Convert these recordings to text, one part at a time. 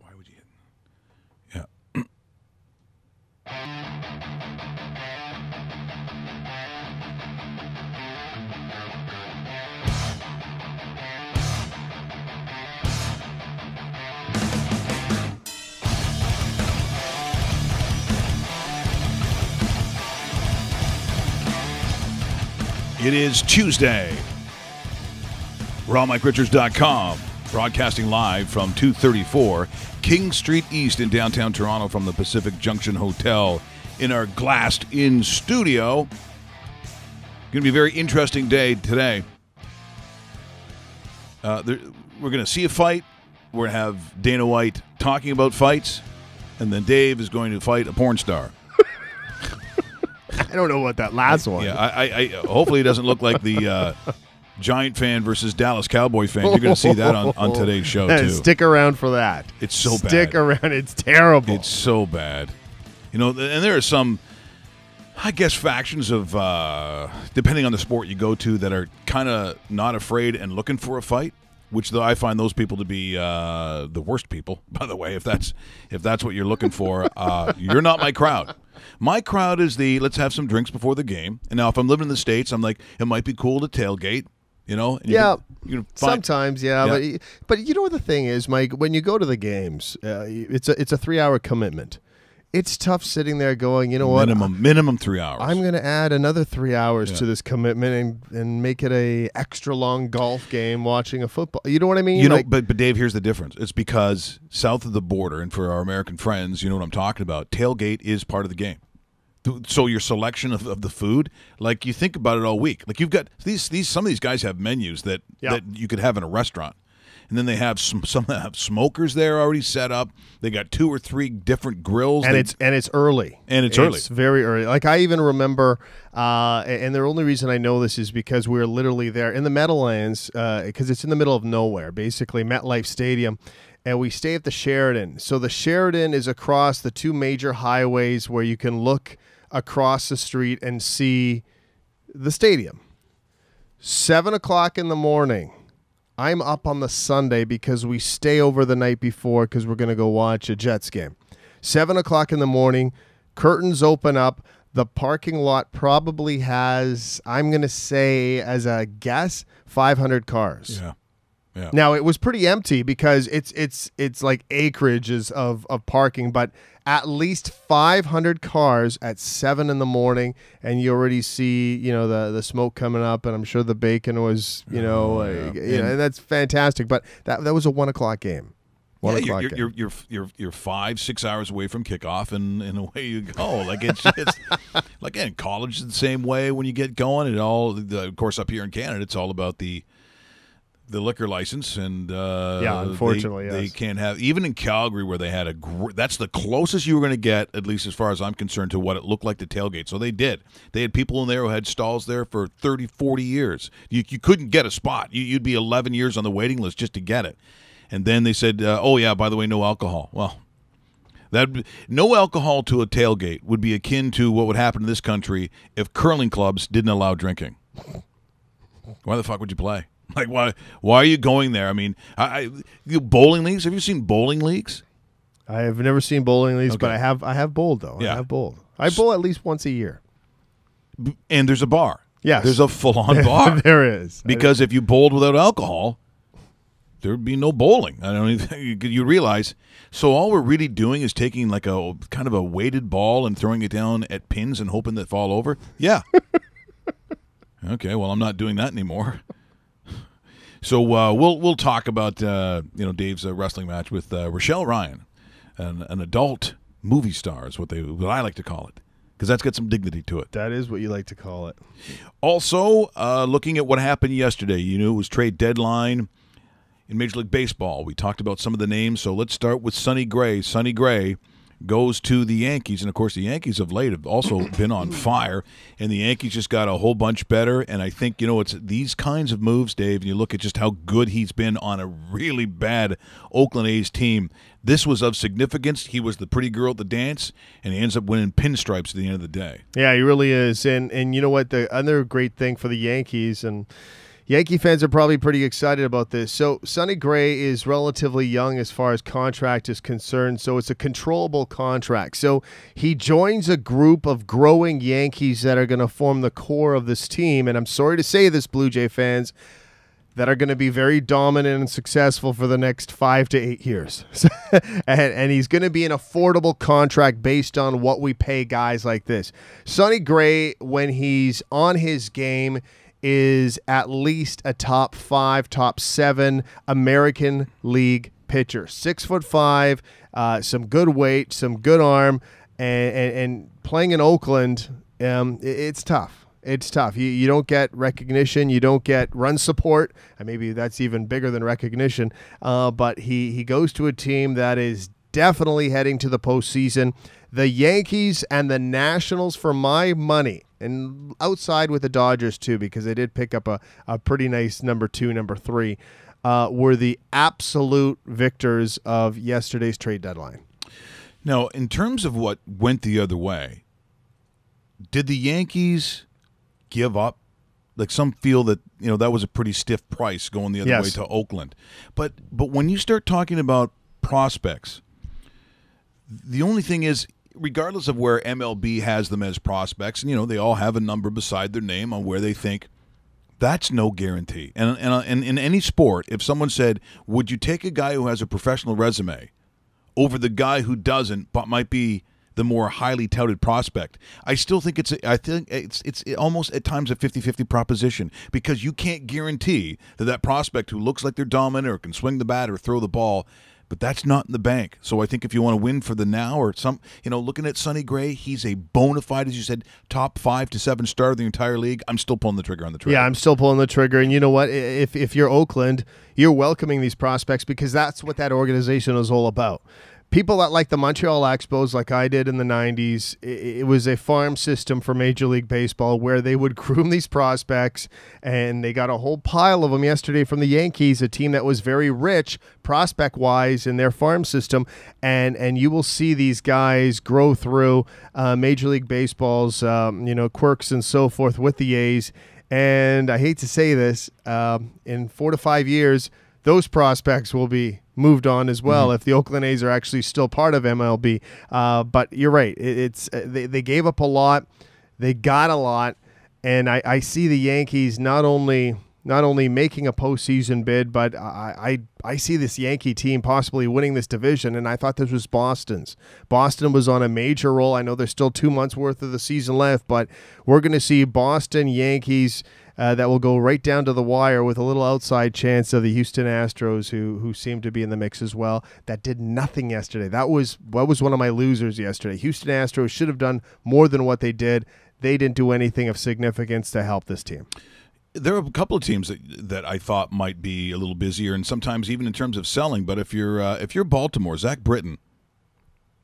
Why would you hit? Yeah. It is Tuesday. RawMikeRichards.com, broadcasting live from 234 King Street East in downtown Toronto from the Pacific Junction Hotel in our glassed-in studio. Going to be a very interesting day today. We're going to see a fight. We're going to have Dana White talking about fights, and then Dave is going to fight a porn star. I don't know what that last one. Yeah, I hopefully it doesn't look like the Giant fan versus Dallas Cowboy fan. You're going to see that on today's show, too. Stick around for that. It's so bad. Stick around. It's terrible. It's so bad. You know, and there are some, I guess, factions of, depending on the sport you go to, that are kind of not afraid and looking for a fight, which I find those people to be the worst people, by the way. If that's what you're looking for, you're not my crowd. My crowd is the let's have some drinks before the game. And now if I'm living in the States, I'm like, it might be cool to tailgate, you know? And yeah, you can sometimes, yeah. But you know what the thing is, Mike? When you go to the games, it's a 3-hour commitment. It's tough sitting there going, you know what? Minimum 3 hours. I'm going to add another 3 hours to this commitment and make it a extra long golf game watching a football. You know what I mean? You know, but Dave, here's the difference. It's because south of the border, and for our American friends, you know what I'm talking about, tailgate is part of the game. So your selection of the food, like you think about it all week. Like you've got some of these guys have menus that you could have in a restaurant. And then they have some that have smokers there already set up. They got 2 or 3 different grills, and it's early. It's very early. Like I even remember, and the only reason I know this is because we're literally there in the Meadowlands, because it's in the middle of nowhere, basically MetLife Stadium, and we stay at the Sheraton. So the Sheraton is across the 2 major highways where you can look across the street and see the stadium. 7 o'clock in the morning. I'm up on the Sunday because we stay over the night before because we're going to go watch a Jets game. 7 o'clock in the morning, curtains open up. The parking lot probably has, I'm going to say as a guess, 500 cars. Yeah. Yeah. Now, it was pretty empty because it's like acreages of parking, but at least 500 cars at 7 in the morning, and you already see, you know, the smoke coming up, and I'm sure the bacon was, you know, and that's fantastic. But that was a 1 o'clock game. You're 5-6 hours away from kickoff, and away you go. Like it's like in college, it's the same way when you get going. Of course, up here in Canada, it's all about the liquor license, and unfortunately, they can't have, even in Calgary where they had that's the closest you were going to get, at least as far as I'm concerned, to what it looked like the tailgate. So they had people in there who had stalls there for 30, 40 years. You couldn't get a spot. You'd be 11 years on the waiting list just to get it. And then they said, oh yeah, by the way, no alcohol. Well, no alcohol to a tailgate would be akin to what would happen in this country if curling clubs didn't allow drinking. Why the fuck would you play? Like, why are you going there? I mean, bowling leagues? Have you seen bowling leagues? I have never seen bowling leagues, Okay. but I have bowled, though. Yeah. I have bowled. I bowl at least once a year. And there's a bar. Yes. There's a full-on bar. There is. Because if you bowled without alcohol, there'd be no bowling. I don't even you realize. So all we're really doing is taking like a kind of a weighted ball and throwing it down at pins and hoping that fall over? Yeah. Okay, well, I'm not doing that anymore. So we'll talk about Dave's wrestling match with Rochelle Ryan, an adult movie star is what I like to call it, because that's got some dignity to it. That is what you like to call it. Also, looking at what happened yesterday, it was trade deadline in Major League Baseball. We talked about some of the names, so let's start with Sonny Gray. Sonny Gray goes to the Yankees, and of course the Yankees of late have also been on fire, and the Yankees just got a whole bunch better. And I think it's these kinds of moves, Dave, and you look at just how good he's been on a really bad Oakland A's team. This was of significance. He was the pretty girl at the dance, and he ends up winning pinstripes at the end of the day. Yeah, he really is. And you know what, the other great thing for the Yankees, and Yankee fans are probably pretty excited about this. So Sonny Gray is relatively young as far as contract is concerned, so it's a controllable contract. So he joins a group of growing Yankees that are going to form the core of this team, and I'm sorry to say this, Blue Jay fans, that are going to be very dominant and successful for the next 5 to 8 years. and he's going to be an affordable contract based on what we pay guys like this. Sonny Gray, when he's on his game, is at least a top 5, top 7 American League pitcher. 6'5", some good weight, some good arm, and playing in Oakland, it's tough. It's tough. You don't get recognition. You don't get run support. And maybe that's even bigger than recognition. But he goes to a team that is definitely heading to the postseason. The Yankees and the Nationals, for my money, and outside with the Dodgers too, because they did pick up a pretty nice number 2, number 3, were the absolute victors of yesterday's trade deadline. Now, in terms of what went the other way, did the Yankees give up? Like, some feel that that was a pretty stiff price going the other way to Oakland. But when you start talking about prospects, the only thing is, regardless of where MLB has them as prospects, and they all have a number beside their name on where they think, that's no guarantee. And in any sport, if someone said, would you take a guy who has a professional resume over the guy who doesn't but might be the more highly touted prospect, I still think it's almost at times a 50-50 proposition, because you can't guarantee that prospect who looks like they're dominant or can swing the bat or throw the ball, but that's not in the bank. So I think if you want to win for the now, or looking at Sonny Gray, he's a bona fide, as you said, top 5 to 7 star of the entire league. I'm still pulling the trigger on the trigger. Yeah, I'm still pulling the trigger. And you know what? If you're Oakland, you're welcoming these prospects, because that's what that organization is all about. People that like the Montreal Expos, like I did in the 90s, it was a farm system for Major League Baseball where they would groom these prospects, and they got a whole pile of them yesterday from the Yankees, a team that was very rich prospect-wise in their farm system, and you will see these guys grow through Major League Baseball's quirks and so forth with the A's. And I hate to say this, in 4 to 5 years, those prospects will be moved on as well if the Oakland A's are actually still part of MLB. But you're right. They gave up a lot. They got a lot. And I see the Yankees not only making a postseason bid, but I see this Yankee team possibly winning this division, and I thought this was Boston's. Boston was on a major roll. I know there's still 2 months worth of the season left, but we're going to see Boston Yankees that will go right down to the wire, with a little outside chance of the Houston Astros, who seem to be in the mix as well, that did nothing yesterday. That was one of my losers yesterday. Houston Astros should have done more than what they did. They didn't do anything of significance to help this team. There are a couple of teams that I thought might be a little busier, and sometimes even in terms of selling. But if you're Baltimore, Zach Britton,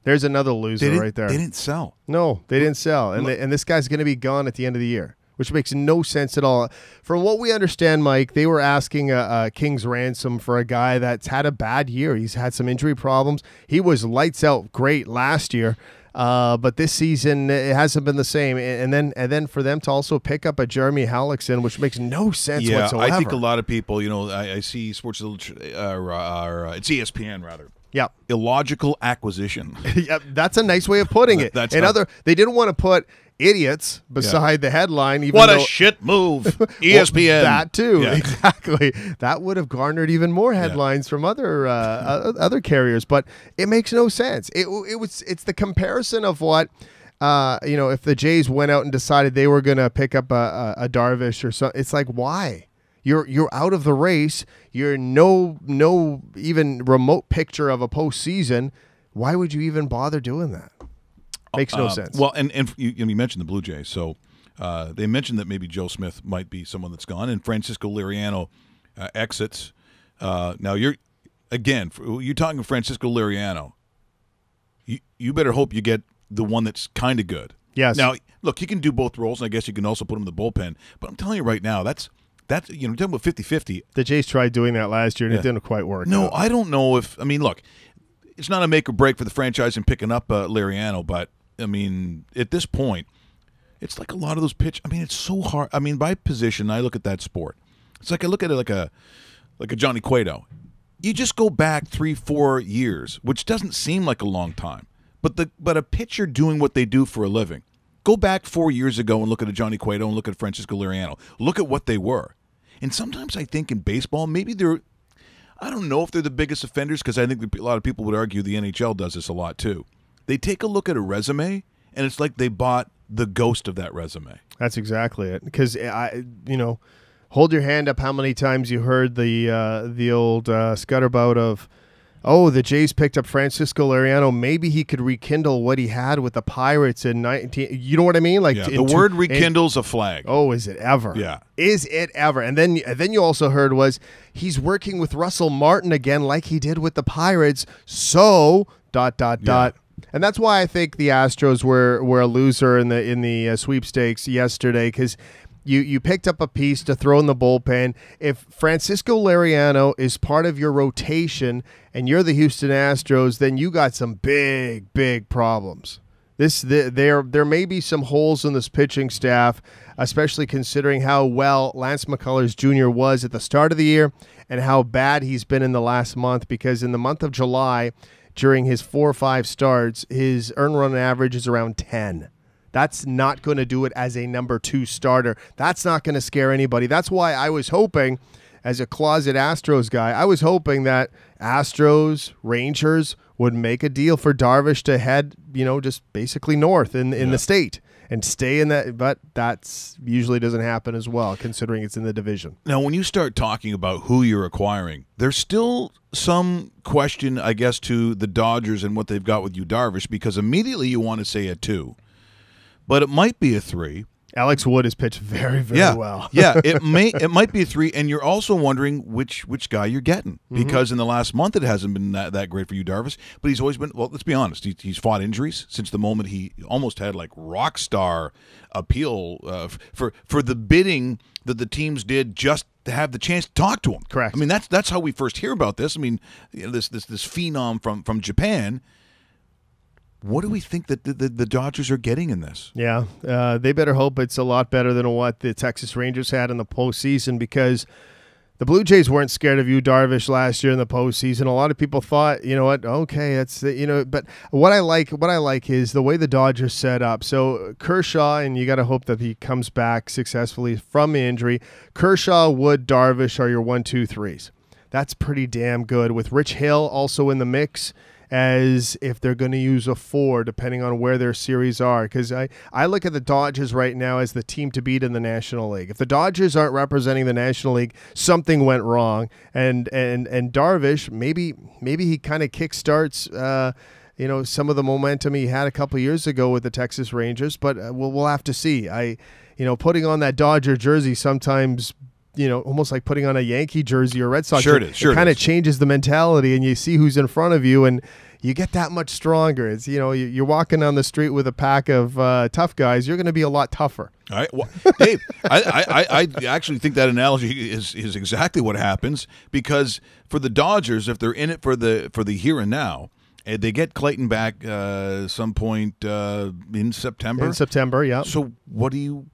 there's another loser right there. They didn't sell. No, they didn't sell, and this guy's going to be gone at the end of the year, which makes no sense at all. From what we understand, Mike, they were asking a king's ransom for a guy that's had a bad year. He's had some injury problems. He was lights out great last year. But this season it hasn't been the same, and then for them to also pick up a Jeremy Hellickson, which makes no sense whatsoever. I think a lot of people, I see Sports Illustrated, it's ESPN rather. Yeah, illogical acquisition. Yeah, that's a nice way of putting it. They didn't want to put idiots beside the headline. What a shit move, ESPN. That too, exactly. That would have garnered even more headlines from other carriers, but it makes no sense. It's the comparison of what if the Jays went out and decided they were going to pick up a Darvish or something. It's like, why? You're out of the race. You're no even remote picture of a postseason. Why would you even bother doing that? Makes no sense. Well, and you mentioned the Blue Jays, so they mentioned that maybe Joe Smith might be someone that's gone, and Francisco Liriano exits. Now you're talking Francisco Liriano. You better hope you get the one that's kind of good. Yes. Now look, he can do both roles, and I guess you can also put him in the bullpen. But I'm telling you right now, that's talking about 50-50. The Jays tried doing that last year, and it didn't quite work. No, I don't know if look, it's not a make or break for the franchise in picking up Liriano, but at this point, it's like a lot of those pitch. It's so hard. By position, I look at that sport. It's like I look at it like a Johnny Cueto. You just go back 3-4 years, which doesn't seem like a long time, but a pitcher doing what they do for a living. Go back 4 years ago and look at a Johnny Cueto and look at Francisco Liriano. Look at what they were. And sometimes I think in baseball, maybe I don't know if they're the biggest offenders, because I think a lot of people would argue the NHL does this a lot too. They take a look at a resume, and it's like they bought the ghost of that resume. That's exactly it. Because hold your hand up how many times you heard the old scutterbout of, oh, the Jays picked up Francisco Liriano. Maybe he could rekindle what he had with the Pirates in 19. You know what I mean? Like, yeah, the word rekindles a flag. Oh, is it ever? Yeah, is it ever? And then you also heard was he's working with Russell Martin again, like he did with the Pirates. So ... And that's why I think the Astros were a loser in the sweepstakes yesterday, because you picked up a piece to throw in the bullpen. If Francisco Liriano is part of your rotation and you're the Houston Astros, then you got some big problems. There may be some holes in this pitching staff, especially considering how well Lance McCullers Jr. was at the start of the year and how bad he's been in the last month, because in the month of July, during his 4 or 5 starts, his earned run average is around 10. That's not going to do it as a number 2 starter. That's not going to scare anybody. That's why I was hoping, as a closet Astros guy, I was hoping that Astros, Rangers would make a deal for Darvish to head, just basically north in the state and stay in that. But that's usually doesn't happen as well, considering it's in the division. Now, when you start talking about who you're acquiring, there's still some question, I guess, to the Dodgers and what they've got with Yu Darvish, because immediately you want to say a 2. But it might be a 3. Alex Wood has pitched very well. Yeah, it might be a 3, and you're also wondering which guy you're getting, because in the last month it hasn't been that great for Yu Darvish. But he's always been, well, let's be honest, he's fought injuries since the moment he almost had like rock star appeal for the bidding that the teams did just to have the chance to talk to him. Correct. I mean, that's how we first hear about this. I mean, this phenom from Japan. What do we think that the Dodgers are getting in this? Yeah, they better hope it's a lot better than what the Texas Rangers had in the postseason, because the Blue Jays weren't scared of Yu Darvish last year in the postseason. A lot of people thought, okay, that's But what I like is the way the Dodgers set up. So Kershaw, and you got to hope that he comes back successfully from injury. Kershaw, Wood, Darvish are your 1, 2, 3s. That's pretty damn good, with Rich Hill also in the mix, as if they're going to use a 4, depending on where their series are. Because I look at the Dodgers right now as the team to beat in the National League. If the Dodgers aren't representing the National League, something went wrong. And Darvish, maybe he kind of kickstarts some of the momentum he had a couple years ago with the Texas Rangers. But we'll have to see. Putting on that Dodger jersey sometimes, almost like putting on a Yankee jersey or Red Sox. Sure it is. It kind of changes the mentality, and you see who's in front of you, and you get that much stronger. It's you're walking down the street with a pack of tough guys. You're going to be a lot tougher. All right, well, Dave, I actually think that analogy is exactly what happens, because for the Dodgers, if they're in it for the here and now, and they get Clayton back some point in September. In September, yeah. So what do you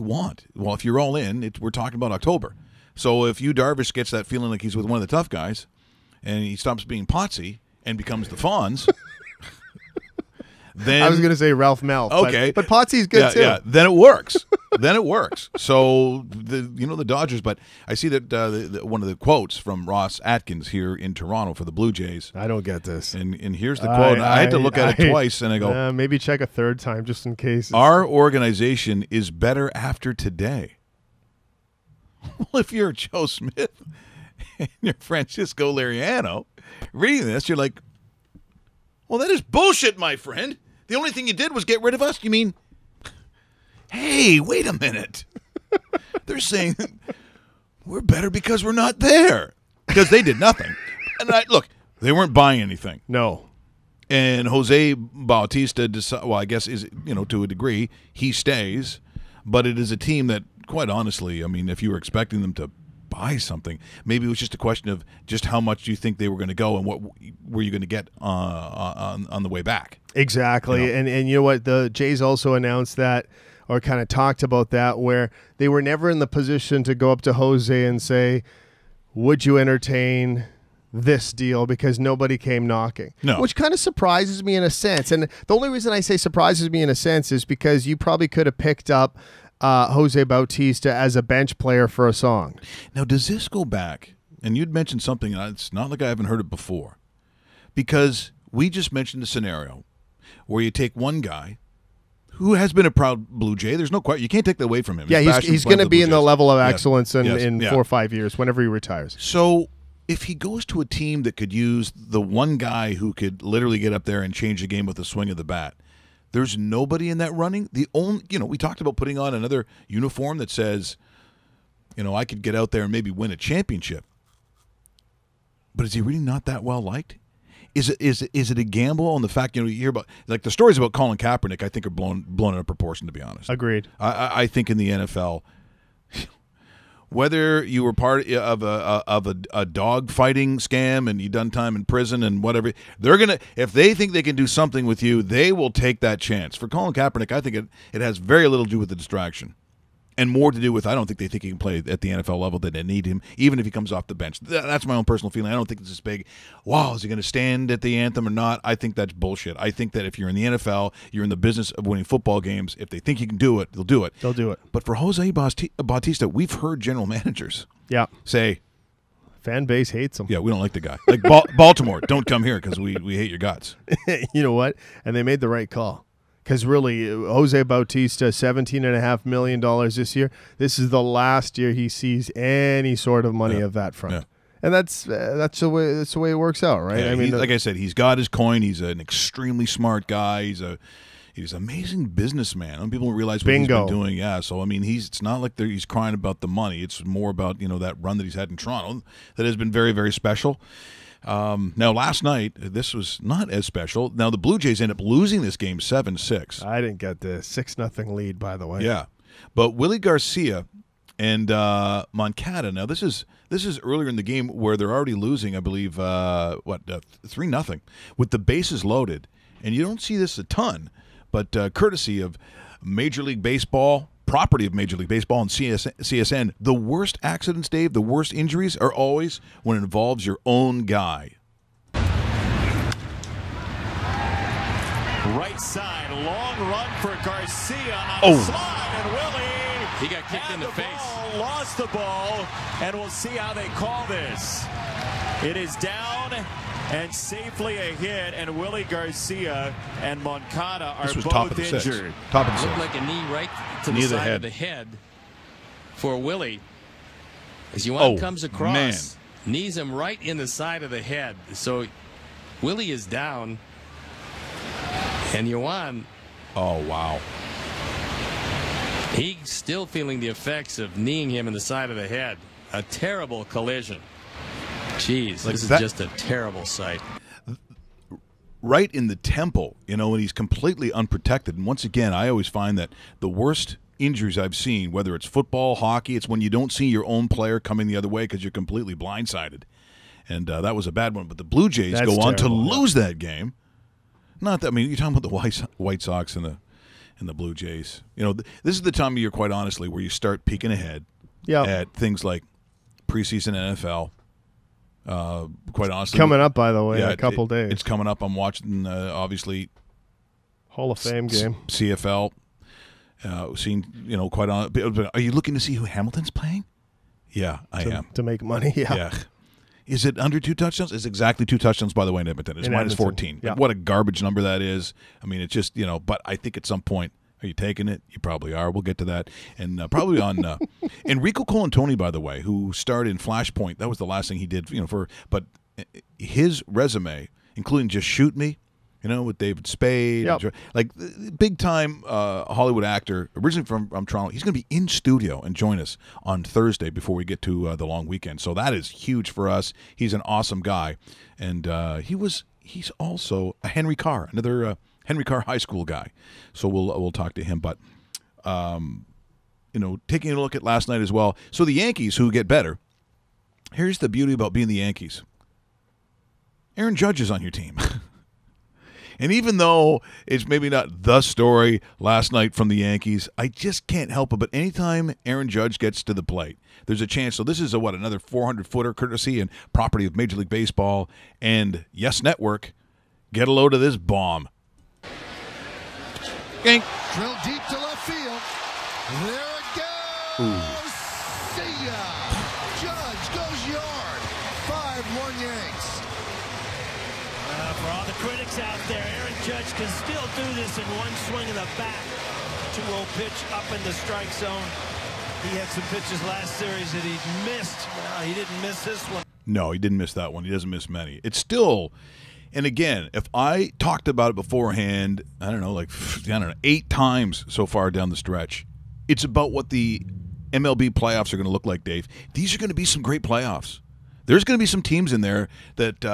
want? Well, if you're all in, we're talking about October. So if Yu Darvish gets that feeling like he's with one of the tough guys, and he stops being Potsy and becomes the Fonz, then I was going to say Ralph Mel. Okay, but Potsy's good too. Yeah, then it works. Then it works. So the Dodgers. But I see that one of the quotes from Ross Atkins here in Toronto for the Blue Jays. I don't get this. And here's the quote. I had to look at it twice, and I go, maybe check a third time just in case. Our organization is better after today. Well, if you're Joe Smith and you're Francisco Liriano reading this, you're like, well, that is bullshit, my friend. The only thing you did was get rid of us. You mean, hey, wait a minute. They're saying we're better because we're not there, because they did nothing. And look, they weren't buying anything. No. And Jose Bautista, I guess, is, to a degree, he stays. But it is a team that, quite honestly, I mean, if you were expecting them to buy something, maybe it was just a question of just how much do you think they were going to go and what were you going to get on the way back. Exactly. And you know what? The Jays also announced that or kind of talked about that, where they were never in the position to go up to Jose and say, would you entertain this deal, because nobody came knocking. No. Which kind of surprises me in a sense. And the only reason I say surprises me in a sense is because you probably could have picked up Jose Bautista as a bench player for a song. Now, does this go back? And you'd mentioned something, and it's not like I haven't heard it before, because we just mentioned a scenario where you take one guy who has been a proud Blue Jay. There's no question. You can't take that away from him. Yeah, he's going to be in the level of excellence in 4 or 5 years, whenever he retires. So if he goes to a team that could use the one guy who could literally get up there and change the game with a swing of the bat, there's nobody in that running. The only, we talked about putting on another uniform that says, I could get out there and maybe win a championship. But is he really not that well liked? Is it a gamble on the fact, you hear about, like, the stories about Colin Kaepernick, I think are blown out of proportion, to be honest. Agreed. I think in the NFL, whether you were part of a dog fighting scam and you done time in prison and whatever, they're gonna, if they think they can do something with you, they will take that chance. For Colin Kaepernick, I think it has very little to do with the distraction, and more to do with, I don't think they think he can play at the NFL level, that they need him, even if he comes off the bench. That's my own personal feeling. I don't think it's this big, wow, is he going to stand at the anthem or not? I think that's bullshit. I think that if you're in the NFL, you're in the business of winning football games. If they think you can do it, they'll do it. They'll do it. But for Jose Bautista, we've heard general managers say, fan base hates him. Yeah, we don't like the guy. Like Baltimore, don't come here because we hate your guts. You know what? And they made the right call. Because really, Jose Bautista, $17.5 million this year. This is the last year he sees any sort of money of that front, and that's the way it works out, right? Yeah, I mean, like I said, he's got his coin. He's an extremely smart guy. He's an amazing businessman. People don't realize what he's been doing. Yeah, so I mean, it's not like he's crying about the money. It's more about that run that he's had in Toronto that has been very, very special. Now, last night, this was not as special. Now, the Blue Jays end up losing this game 7-6. I didn't get the 6-0 lead, by the way. Yeah. But Willie Garcia and Moncada, now this is earlier in the game where they're already losing, I believe, 3-0 with the bases loaded. And you don't see this a ton, but courtesy of Major League Baseball, property of Major League Baseball and CSN, the worst accidents, Dave, the worst injuries are always when it involves your own guy. Right side, long run for Garcia on the slide, and Willie, he got kicked in the face. Lost the ball, and we'll see how they call this. It is down and safely a hit, and Willie Garcia and Moncada are both injured. Top of the Looked like a knee right to the side of the head for Willie. As Yuan comes across, knees him right in the side of the head. So Willie is down, and Yuan, oh wow, he's still feeling the effects of kneeing him in the side of the head. A terrible collision. Jeez, this is just a terrible sight. Right in the temple, when he's completely unprotected. And once again, I always find that the worst injuries I've seen, whether it's football, hockey, it's when you don't see your own player coming the other way because you're completely blindsided. And that was a bad one. But the Blue Jays go on to lose that game. Not that, I mean, you're talking about the White Sox and the Blue Jays. This is the time of year, quite honestly, where you start peeking ahead at things like preseason NFL. Quite honestly, coming up, by the way, in a couple days. It's coming up. I'm watching, obviously, Hall of Fame game, CFL. Seeing, quite honestly, are you looking to see who Hamilton's playing? Yeah, I am. To make money, yeah. Is it under 2 touchdowns? It's exactly 2 touchdowns, by the way, in Edmonton. It's minus 14. Yeah. What a garbage number that is. I mean, it's just, but I think at some point, are you taking it? You probably are. We'll get to that. And probably on Enrico Colantoni, by the way, who starred in Flashpoint. That was the last thing he did, but his resume, including Just Shoot Me, with David Spade, like big time Hollywood actor, originally from Toronto. He's going to be in studio and join us on Thursday before we get to the long weekend. So that is huge for us. He's an awesome guy, and he's also a Henry Carr, another Henry Carr High School guy. So we'll talk to him. But taking a look at last night as well. So the Yankees, who get better. Here's the beauty about being the Yankees. Aaron Judge is on your team. And even though it's maybe not the story last night from the Yankees, I just can't help it. But anytime Aaron Judge gets to the plate, there's a chance. So this is another 400-footer courtesy and property of Major League Baseball and Yes Network. Get a load of this bomb. Gank. Drill deep to left field. There it goes. Ooh. See ya. Judge goes yard. 5-1 Yanks. For all the critics out there, Aaron Judge can still do this in one swing of the bat. 2-0 pitch up in the strike zone. He had some pitches last series that he missed. Well, he didn't miss this one. No, he didn't miss that one. He doesn't miss many. It's still, and again, if I talked about it beforehand, 8 times so far down the stretch, it's about what the MLB playoffs are going to look like, Dave. These are going to be some great playoffs. There's going to be some teams in there that,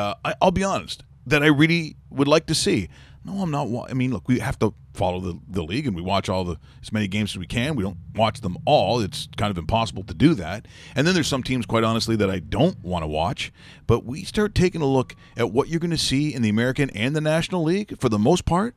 I'll be honest, that I really would like to see. No, I'm not. I mean, look, we have to follow the league, and we watch as many games as we can. We don't watch them all. It's kind of impossible to do that. And then there's some teams, quite honestly, that I don't want to watch. But we start taking a look at what you're going to see in the American and the National League. For the most part,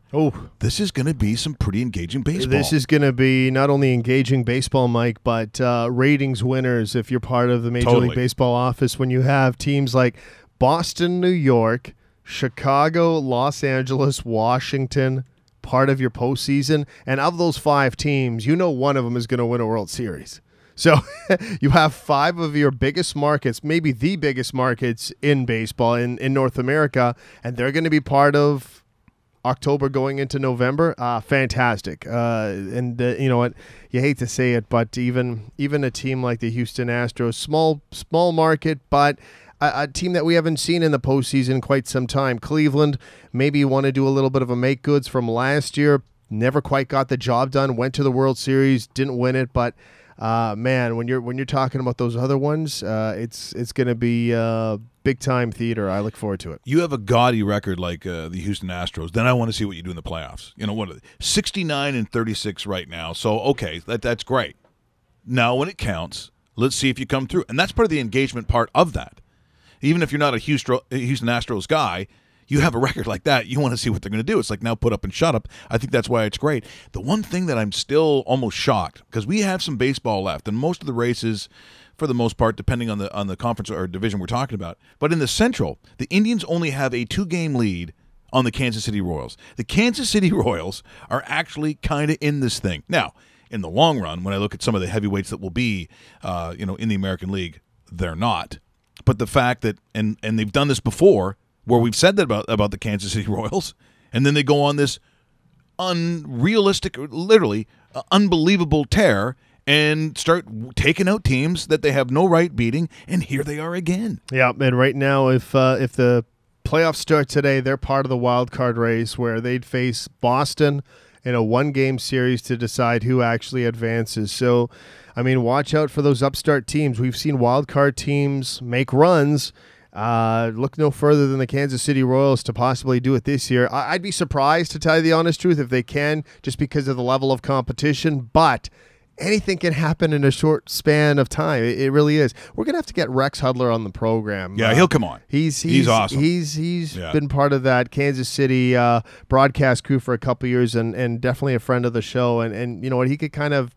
this is going to be some pretty engaging baseball. This is going to be not only engaging baseball, Mike, but ratings winners if you're part of the Major League Baseball office. When you have teams like Boston, New York, Chicago, Los Angeles, Washington, part of your postseason. And of those 5 teams, one of them is going to win a World Series. So you have 5 of your biggest markets, maybe the biggest markets in baseball in North America, and they're going to be part of October going into November. Fantastic. And you know what? You hate to say it, but even a team like the Houston Astros, small market, but a team that we haven't seen in the postseason in quite some time. Cleveland, maybe you want to do a little bit of a make goods from last year. Never quite got the job done. Went to the World Series, didn't win it. But man, when you're talking about those other ones, it's going to be big time theater. I look forward to it. You have a gaudy record like the Houston Astros. Then I want to see what you do in the playoffs. You know what? 69-36 right now. So okay, that's great. Now when it counts, let's see if you come through, and that's part of the engagement part of that. Even if you're not a Houston Astros guy, you have a record like that, you want to see what they're going to do. It's like now put up and shut up. I think that's why it's great. The one thing that I'm still almost shocked, because we have some baseball left, and most of the races, for the most part, depending on the conference or division we're talking about. But in the Central, the Indians only have a 2-game lead on the Kansas City Royals. The Kansas City Royals are actually kind of in this thing. Now, in the long run, when I look at some of the heavyweights that will be in the American League, they're not. But the fact that, and they've done this before, where we've said that about the Kansas City Royals, and then they go on this unrealistic, literally unbelievable tear and start taking out teams that they have no right beating, and here they are again. Yeah, and right now, if the playoffs start today, they're part of the wild card race where they'd face Boston in a 1-game series to decide who actually advances. So, I mean, watch out for those upstart teams. We've seen wild card teams make runs. Look no further than the Kansas City Royals to possibly do it this year. I'd be surprised, to tell you the honest truth, if they can, just because of the level of competition. But anything can happen in a short span of time. It really is. We're going to have to get Rex Hudler on the program. Yeah, he'll come on. He's awesome. He's been part of that Kansas City broadcast crew for a couple years and definitely a friend of the show. And you know what? He could kind of,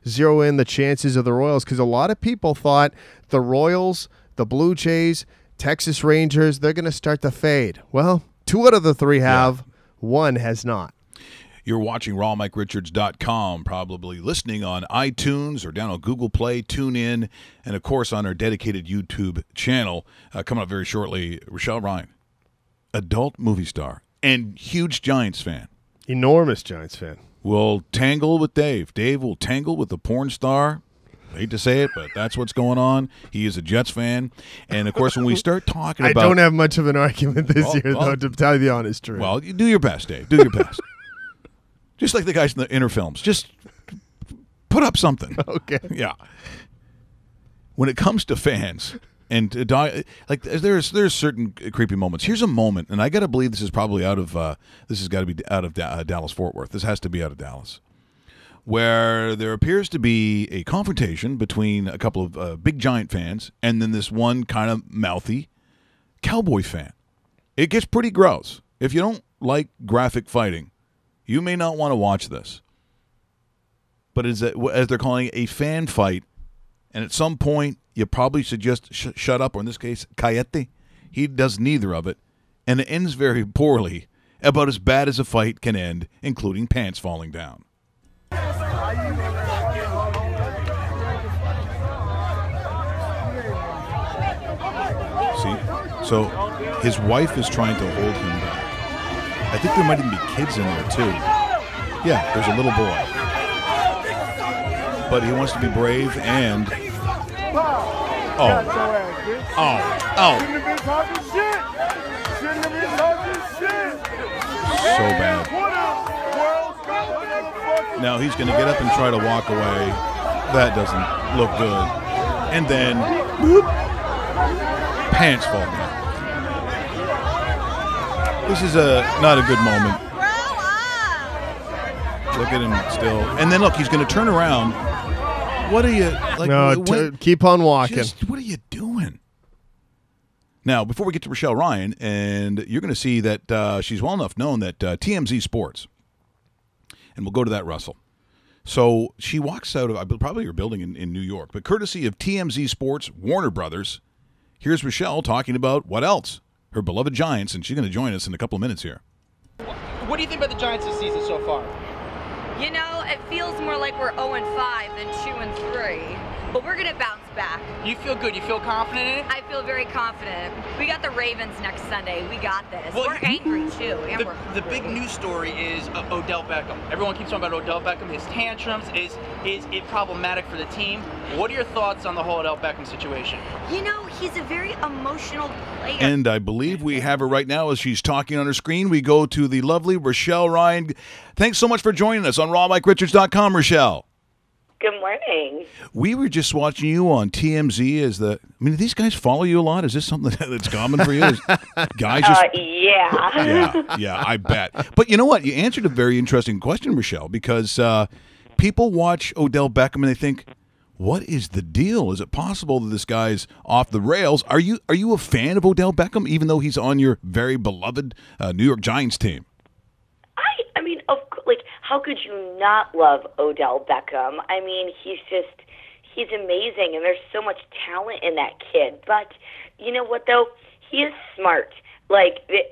zero in the chances of the Royals, because a lot of people thought the Royals, the Blue Jays, Texas Rangers, they're going to start to fade. Well, 2 out of the 3 have. 1 has not. You're watching rawmikeRichards.com, probably listening on iTunes or down on Google Play, TuneIn, and, of course, on our dedicated YouTube channel. Coming up very shortly, Rochelle Ryan, adult movie star and huge Giants fan. Enormous Giants fan. Will tangle with Dave. Dave will tangle with the porn star. I hate to say it, but that's what's going on. He is a Jets fan. And, of course, when we start talking about... I don't have much of an argument this year, though, to tell you the honest truth. Well, you do your best, Dave. Do your best. Just like the guys in the inner films. Just put up something. Okay. Yeah. When it comes to fans, and there's certain creepy moments. Here's a moment, and I got to believe this is probably out of Dallas-Fort Worth. This has to be out of Dallas, where there appears to be a confrontation between a couple of big Giant fans and then this one kind of mouthy Cowboy fan. It gets pretty gross. If you don't like graphic fighting, you may not want to watch this. But as they're calling it, a fan fight, and at some point you probably should just shut up, or in this case, cállate. He does neither of it, and it ends very poorly, about as bad as a fight can end, including pants falling down. See? So his wife is trying to hold him back. I think there might even be kids in there, too. Yeah, there's a little boy. But he wants to be brave and... Oh. So bad. Now he's going to get up and try to walk away. That doesn't look good. And then, whoop, pants fall down. This is not a good moment. Look at him still. And then look, he's going to turn around. What are you like? No, keep on walking. What are you doing? Now, before we get to Rochelle Ryan, and you're going to see that she's well enough known that TMZ Sports, and we'll go to that, Russell. So she walks out of probably her building in New York, but courtesy of TMZ Sports, Warner Brothers, here's Rochelle talking about what else? Her beloved Giants, and she's going to join us in a couple of minutes here. What do you think about the Giants this season so far? You know, it feels more like we're 0-5 than 2-3, but we're gonna bounce back. You feel good? You feel confident in it? I feel very confident. We got the Ravens next Sunday. We got this. Well, we're angry too. And the big news story is Odell Beckham. Everyone keeps talking about Odell Beckham. His tantrums. Is it problematic for the team? What are your thoughts on the whole Odell Beckham situation? You know, he's a very emotional player. And I believe we have her right now as she's talking on her screen. We go to the lovely Rochelle Ryan. Thanks so much for joining us on RawMikeRichards.com, Rochelle. Good morning. We were just watching you on TMZ. Do these guys follow you a lot? Is this something that's common for you? Guys just Yeah, I bet. But you know what? You answered a very interesting question, Rochelle, because people watch Odell Beckham and they think, what is the deal? Is it possible that this guy's off the rails? Are you a fan of Odell Beckham, even though he's on your very beloved New York Giants team? I mean, how could you not love Odell Beckham? I mean, he's amazing, and there's so much talent in that kid. But you know what, though? He is smart.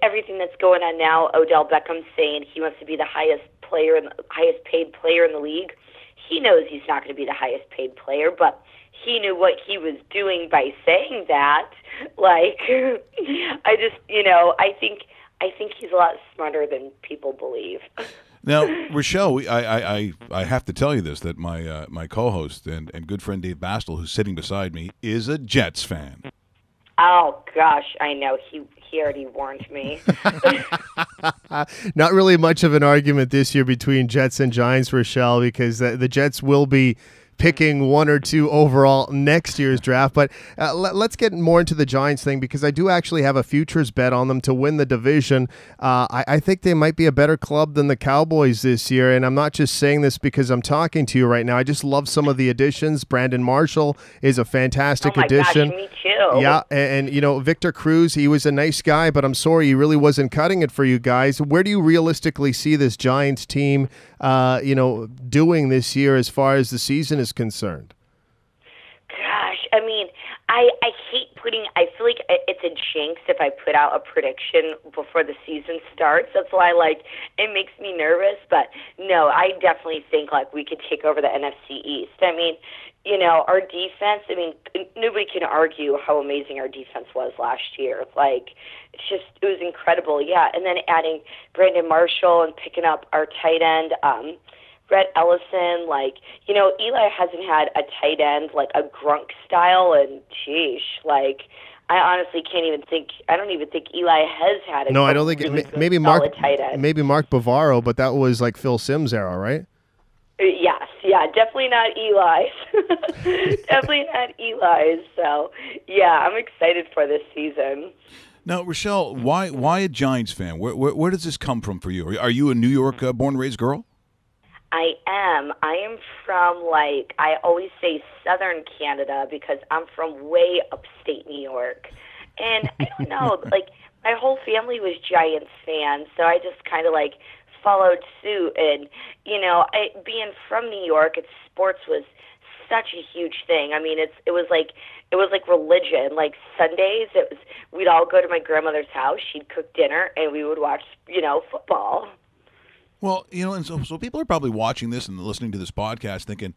Everything that's going on now, Odell Beckham saying he wants to be the highest paid player in the league. He knows he's not going to be the highest paid player, but he knew what he was doing by saying that. I think he's a lot smarter than people believe. Now, Rochelle, I have to tell you this, that my co-host and good friend Dave Bastel, who's sitting beside me, is a Jets fan. Oh, gosh, I know. He already warned me. Not really much of an argument this year between Jets and Giants, Rochelle, because the Jets will be picking 1 or 2 overall next year's draft. But let's get more into the Giants thing, because I do actually have a futures bet on them to win the division. I think they might be a better club than the Cowboys this year, and I'm not just saying this because I'm talking to you right now. I just love some of the additions. Brandon Marshall is a fantastic addition. Gosh, me too. Yeah, and Victor Cruz, he was a nice guy, but I'm sorry, he really wasn't cutting it for you guys. Where do you realistically see this Giants team doing this year as far as the season is concerned? Gosh, I mean, I I feel like it's a jinx if I put out a prediction before the season starts. That's why, it makes me nervous. But no, I definitely think, we could take over the NFC East. I mean, our defense, nobody can argue how amazing our defense was last year. It was incredible, yeah. And then adding Brandon Marshall and picking up our tight end, Rhett Ellison, Eli hasn't had a tight end, a Grunk style, and I honestly can't even think. I don't even think Eli has had a. No, I don't think really maybe Mark. Maybe Mark Bavaro, but that was Phil Simms era, right? Yes, yeah, definitely not Eli's. Definitely not Eli's. So, yeah, I'm excited for this season. Now, Rochelle, why a Giants fan? Where does this come from for you? Are you a New York born and raised girl? I am. I am from, I always say southern Canada because I'm from way upstate New York. And I don't know, my whole family was Giants fans, so I just kind of like followed suit. And being from New York, sports was such a huge thing. I mean, it was like religion. Like Sundays, we'd all go to my grandmother's house. She'd cook dinner, and we would watch football. Well, and so people are probably watching this and listening to this podcast thinking,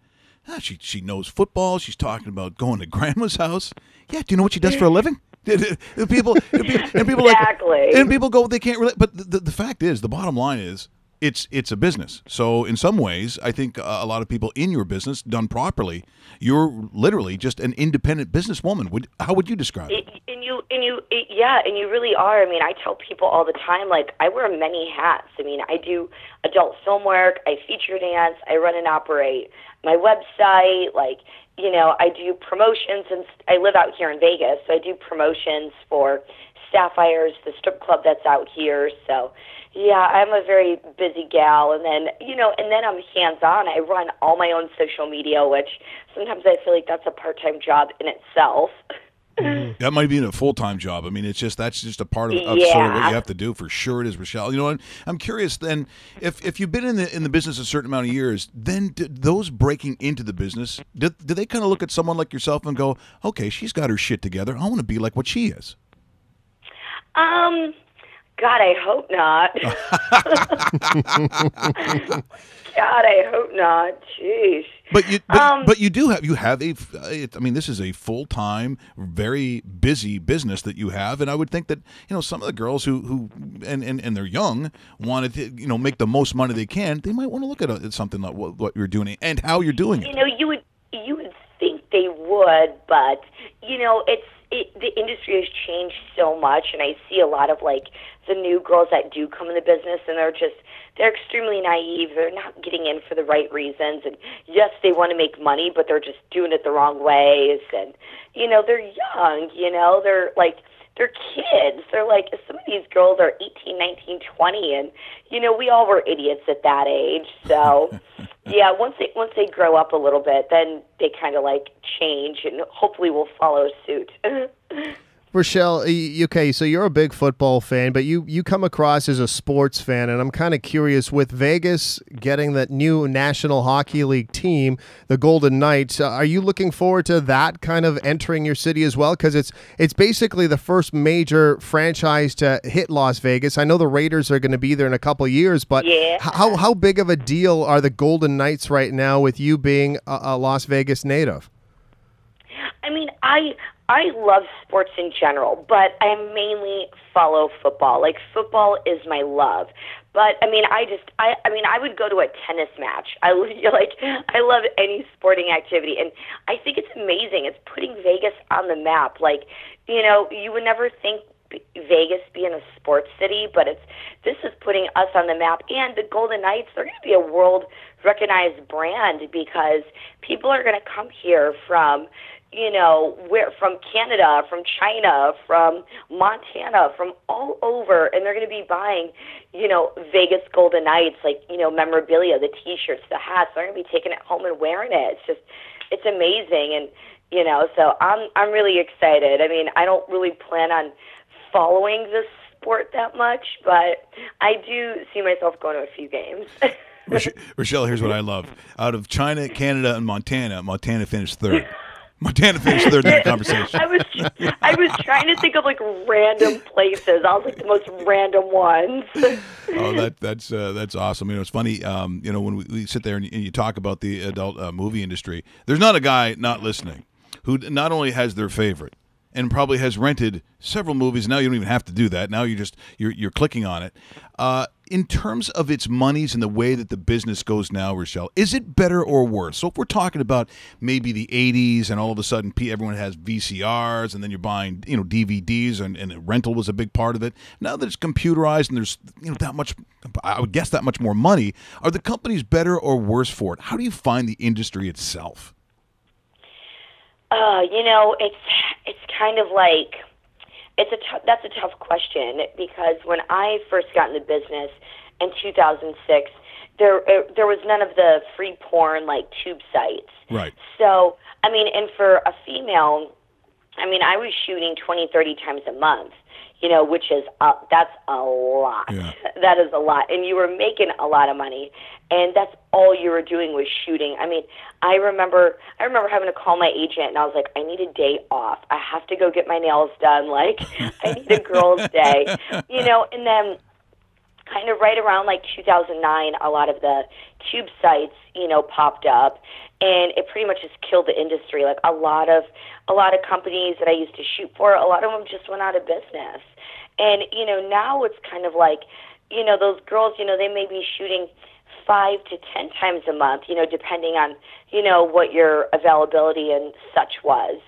she knows football. She's talking about going to grandma's house. Yeah, do you know what she does for a living? People exactly. And people go, they can't relate. But the fact is, the bottom line is, it's a business. So in some ways, I think a lot of people in your business, done properly, you're literally just an independent businesswoman. How would you describe it? And you really are. I mean, I tell people all the time, like, I wear many hats. I mean, I do adult film work, I feature dance, I run and operate my website, like, I do promotions, and I live out here in Vegas, so I do promotions for Sapphires, the strip club that's out here. So, yeah, I'm a very busy gal, and then I'm hands-on. I run all my own social media, which sometimes I feel like that's a part-time job in itself. That might be a full-time job. I mean, that's just a part of sort of what you have to do. For sure it is, Rochelle. You know what? I'm curious then, if you've been in the business a certain amount of years, then those breaking into the business, do they kind of look at someone like yourself and go, okay, she's got her shit together. I want to be like what she is? God, I hope not. God, I hope not. Jeez. But you have this is a full-time, very busy business that you have, and I would think that some of the girls who and they're young want to make the most money they can. They might want to look at something like what you're doing and how you're doing it. You would think they would, but the industry has changed so much, and I see a lot of like the new girls that do come in the business, and they're extremely naive. They're not getting in for the right reasons, and yes, they want to make money, but they're just doing it the wrong ways. And they're young. They're kids. They're like, some of these girls are 18, 19, 20, and we all were idiots at that age. So yeah, once they grow up a little bit, then they kind of like change, and hopefully we'll follow suit. Rochelle, okay, so you're a big football fan, but you come across as a sports fan, and I'm kind of curious, with Vegas getting that new National Hockey League team, the Golden Knights, are you looking forward to that kind of entering your city as well? Because it's basically the first major franchise to hit Las Vegas. I know the Raiders are going to be there in a couple of years, but yeah. How big of a deal are the Golden Knights right now with you being a Las Vegas native? I mean, I love sports in general, but I mainly follow football. Like, football is my love. But I mean, I would go to a tennis match. I love any sporting activity, and I think it's amazing. It's putting Vegas on the map. Like, you would never think Vegas being a sports city, but this is putting us on the map. And the Golden Knights, they're going to be a world recognized brand, because people are going to come here from from Canada, from China, from Montana, from all over, and they're going to be buying, Vegas Golden Knights, like, memorabilia, the T-shirts, the hats. They're going to be taking it home and wearing it. It's amazing, and so I'm really excited. I mean, I don't really plan on following this sport that much, but I do see myself going to a few games. Rochelle, here's what I love: out of China, Canada, and Montana finished third. Montana finished third in that conversation. I was trying to think of like random places. I was like the most random ones. Oh, that's awesome. It's funny. When we sit there and you talk about the adult movie industry, there's not a guy not listening who not only has their favorite and probably has rented several movies. Now you don't even have to do that. Now you're clicking on it. In terms of its monies and the way that the business goes now, Rochelle, is it better or worse? So if we're talking about maybe the 80s and all of a sudden everyone has VCRs and then you're buying DVDs and rental was a big part of it. Now that it's computerized and there's that much, I would guess that much more money, are the companies better or worse for it? How do you find the industry itself? It's kind of like, that's a tough question, because when I first got in the business in 2006, there was none of the free porn like tube sites. Right. So, and for a female, I was shooting 20, 30 times a month. which is that's a lot. Yeah. That is a lot, and you were making a lot of money, and that's all you were doing was shooting. I mean, I remember having to call my agent, and I was like, I need a day off. I have to go get my nails done. Like, I need a girl's day, and then kind of right around like 2009, a lot of the tube sites, popped up, and it pretty much just killed the industry. Like a lot of companies that I used to shoot for, a lot of them just went out of business. And now it's kind of like, those girls, they may be shooting 5 to 10 times a month, depending on, what your availability and such was.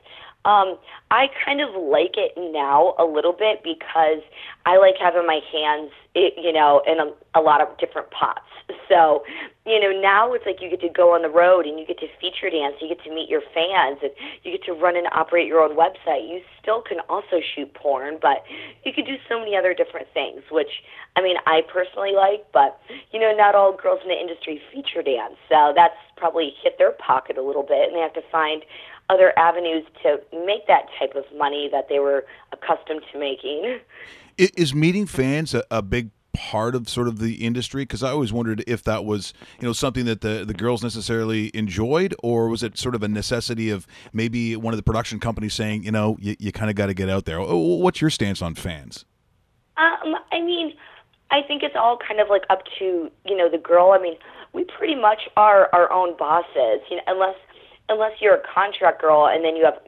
I kind of like it now a little bit because I like having my hands, in a lot of different pots. So, now it's like you get to go on the road and you get to feature dance, you get to meet your fans, and you get to run and operate your own website. You still can also shoot porn, but you could do so many other different things, which, I personally like, but, not all girls in the industry feature dance. So that's probably hit their pocket a little bit, and they have to find other avenues to make that type of money that they were accustomed to making. Is meeting fans a big part of sort of the industry? Because I always wondered if that was, something that the girls necessarily enjoyed, or was it sort of a necessity of maybe one of the production companies saying, you kind of got to get out there. What's your stance on fans? I think it's all kind of like up to, the girl. We pretty much are our own bosses, unless you're a contract girl and then you have,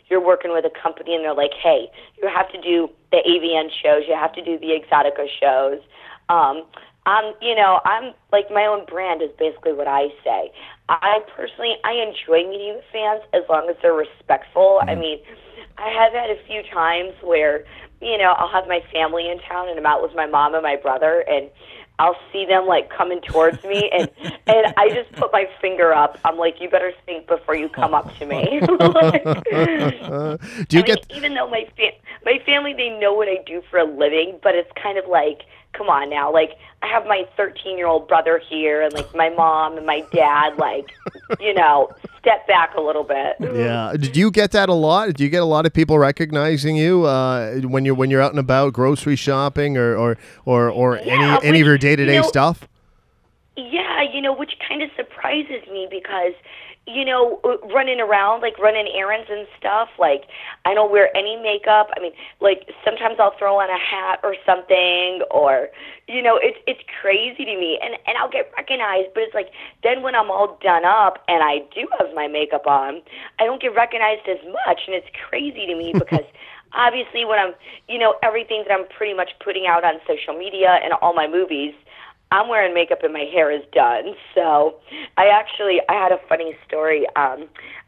you're working with a company and they're like, hey, you have to do the AVN shows, you have to do the Exotica shows. I'm like, my own brand is basically what I say. I enjoy meeting with fans as long as they're respectful. Mm-hmm. I have had a few times where, I'll have my family in town and I'm out with my mom and my brother, and I'll see them like coming towards me, and I just put my finger up. I'm like, you better think before you come up to me. Even though my family, they know what I do for a living, but it's kind of like, come on now, like I have my 13-year-old brother here, and like my mom and my dad, like, step back a little bit. Yeah. Did you get that a lot? Did you get a lot of people recognizing you when you're out and about grocery shopping or any of your day-to-day stuff? Yeah, which kind of surprises me because, running around, like running errands and stuff, like I don't wear any makeup. Like sometimes I'll throw on a hat or something, or, it's crazy to me. And I'll get recognized, but it's like then when I'm all done up and I do have my makeup on, I don't get recognized as much. And it's crazy to me because obviously when I'm, everything that I'm pretty much putting out on social media and all my movies, I'm wearing makeup and my hair is done. So I had a funny story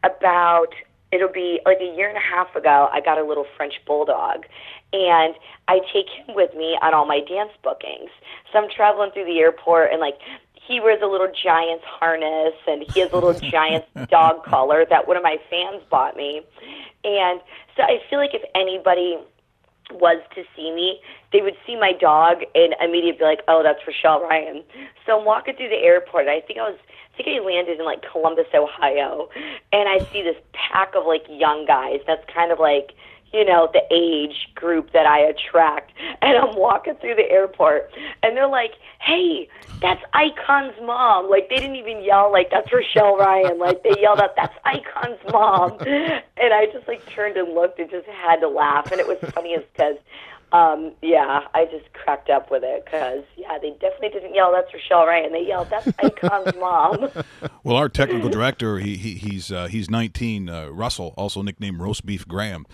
about, it'll be like a year and a half ago, I got a little French bulldog, and I take him with me on all my dance bookings. So I'm traveling through the airport, and like he wears a little Giants harness, and he has a little Giants dog collar that one of my fans bought me. And so I feel like if anybody was to see me, they would see my dog and immediately be like, oh, that's Rochelle Ryan. So I'm walking through the airport. I think I landed in like Columbus, Ohio, and I see this pack of like young guys. That's kind of like, the age group that I attract. And I'm walking through the airport, and they're like, hey, that's Icon's mom. Like, they didn't even yell, like, that's Rochelle Ryan. Like, they yelled out, that's Icon's mom. And I just, like, turned and looked and just had to laugh. And it was funny because, I just cracked up with it because, they definitely didn't yell, that's Rochelle Ryan. They yelled, that's Icon's mom. Well, our technical director, he's 19, Russell, also nicknamed Roast Beef Graham.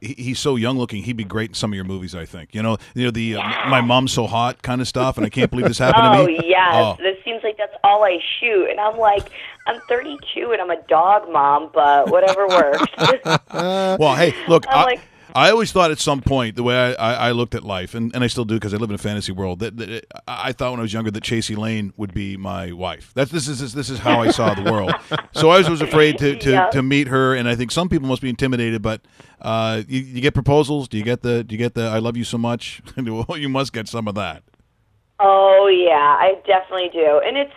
He's so young looking. He'd be great in some of your movies, I think. My mom's so hot kind of stuff, and I can't believe this happened to me. Oh, yes. This seems like that's all I shoot. And I'm like, I'm 32 and I'm a dog mom, but whatever works. Well, hey, look, I always thought at some point, the way I looked at life, and I still do because I live in a fantasy world, that I thought when I was younger that Chasey Lane would be my wife. This is how I saw the world. So I was afraid to meet her, and I think some people must be intimidated. But you get proposals? Do you get the I love you so much? You must get some of that. Oh yeah, I definitely do, and it's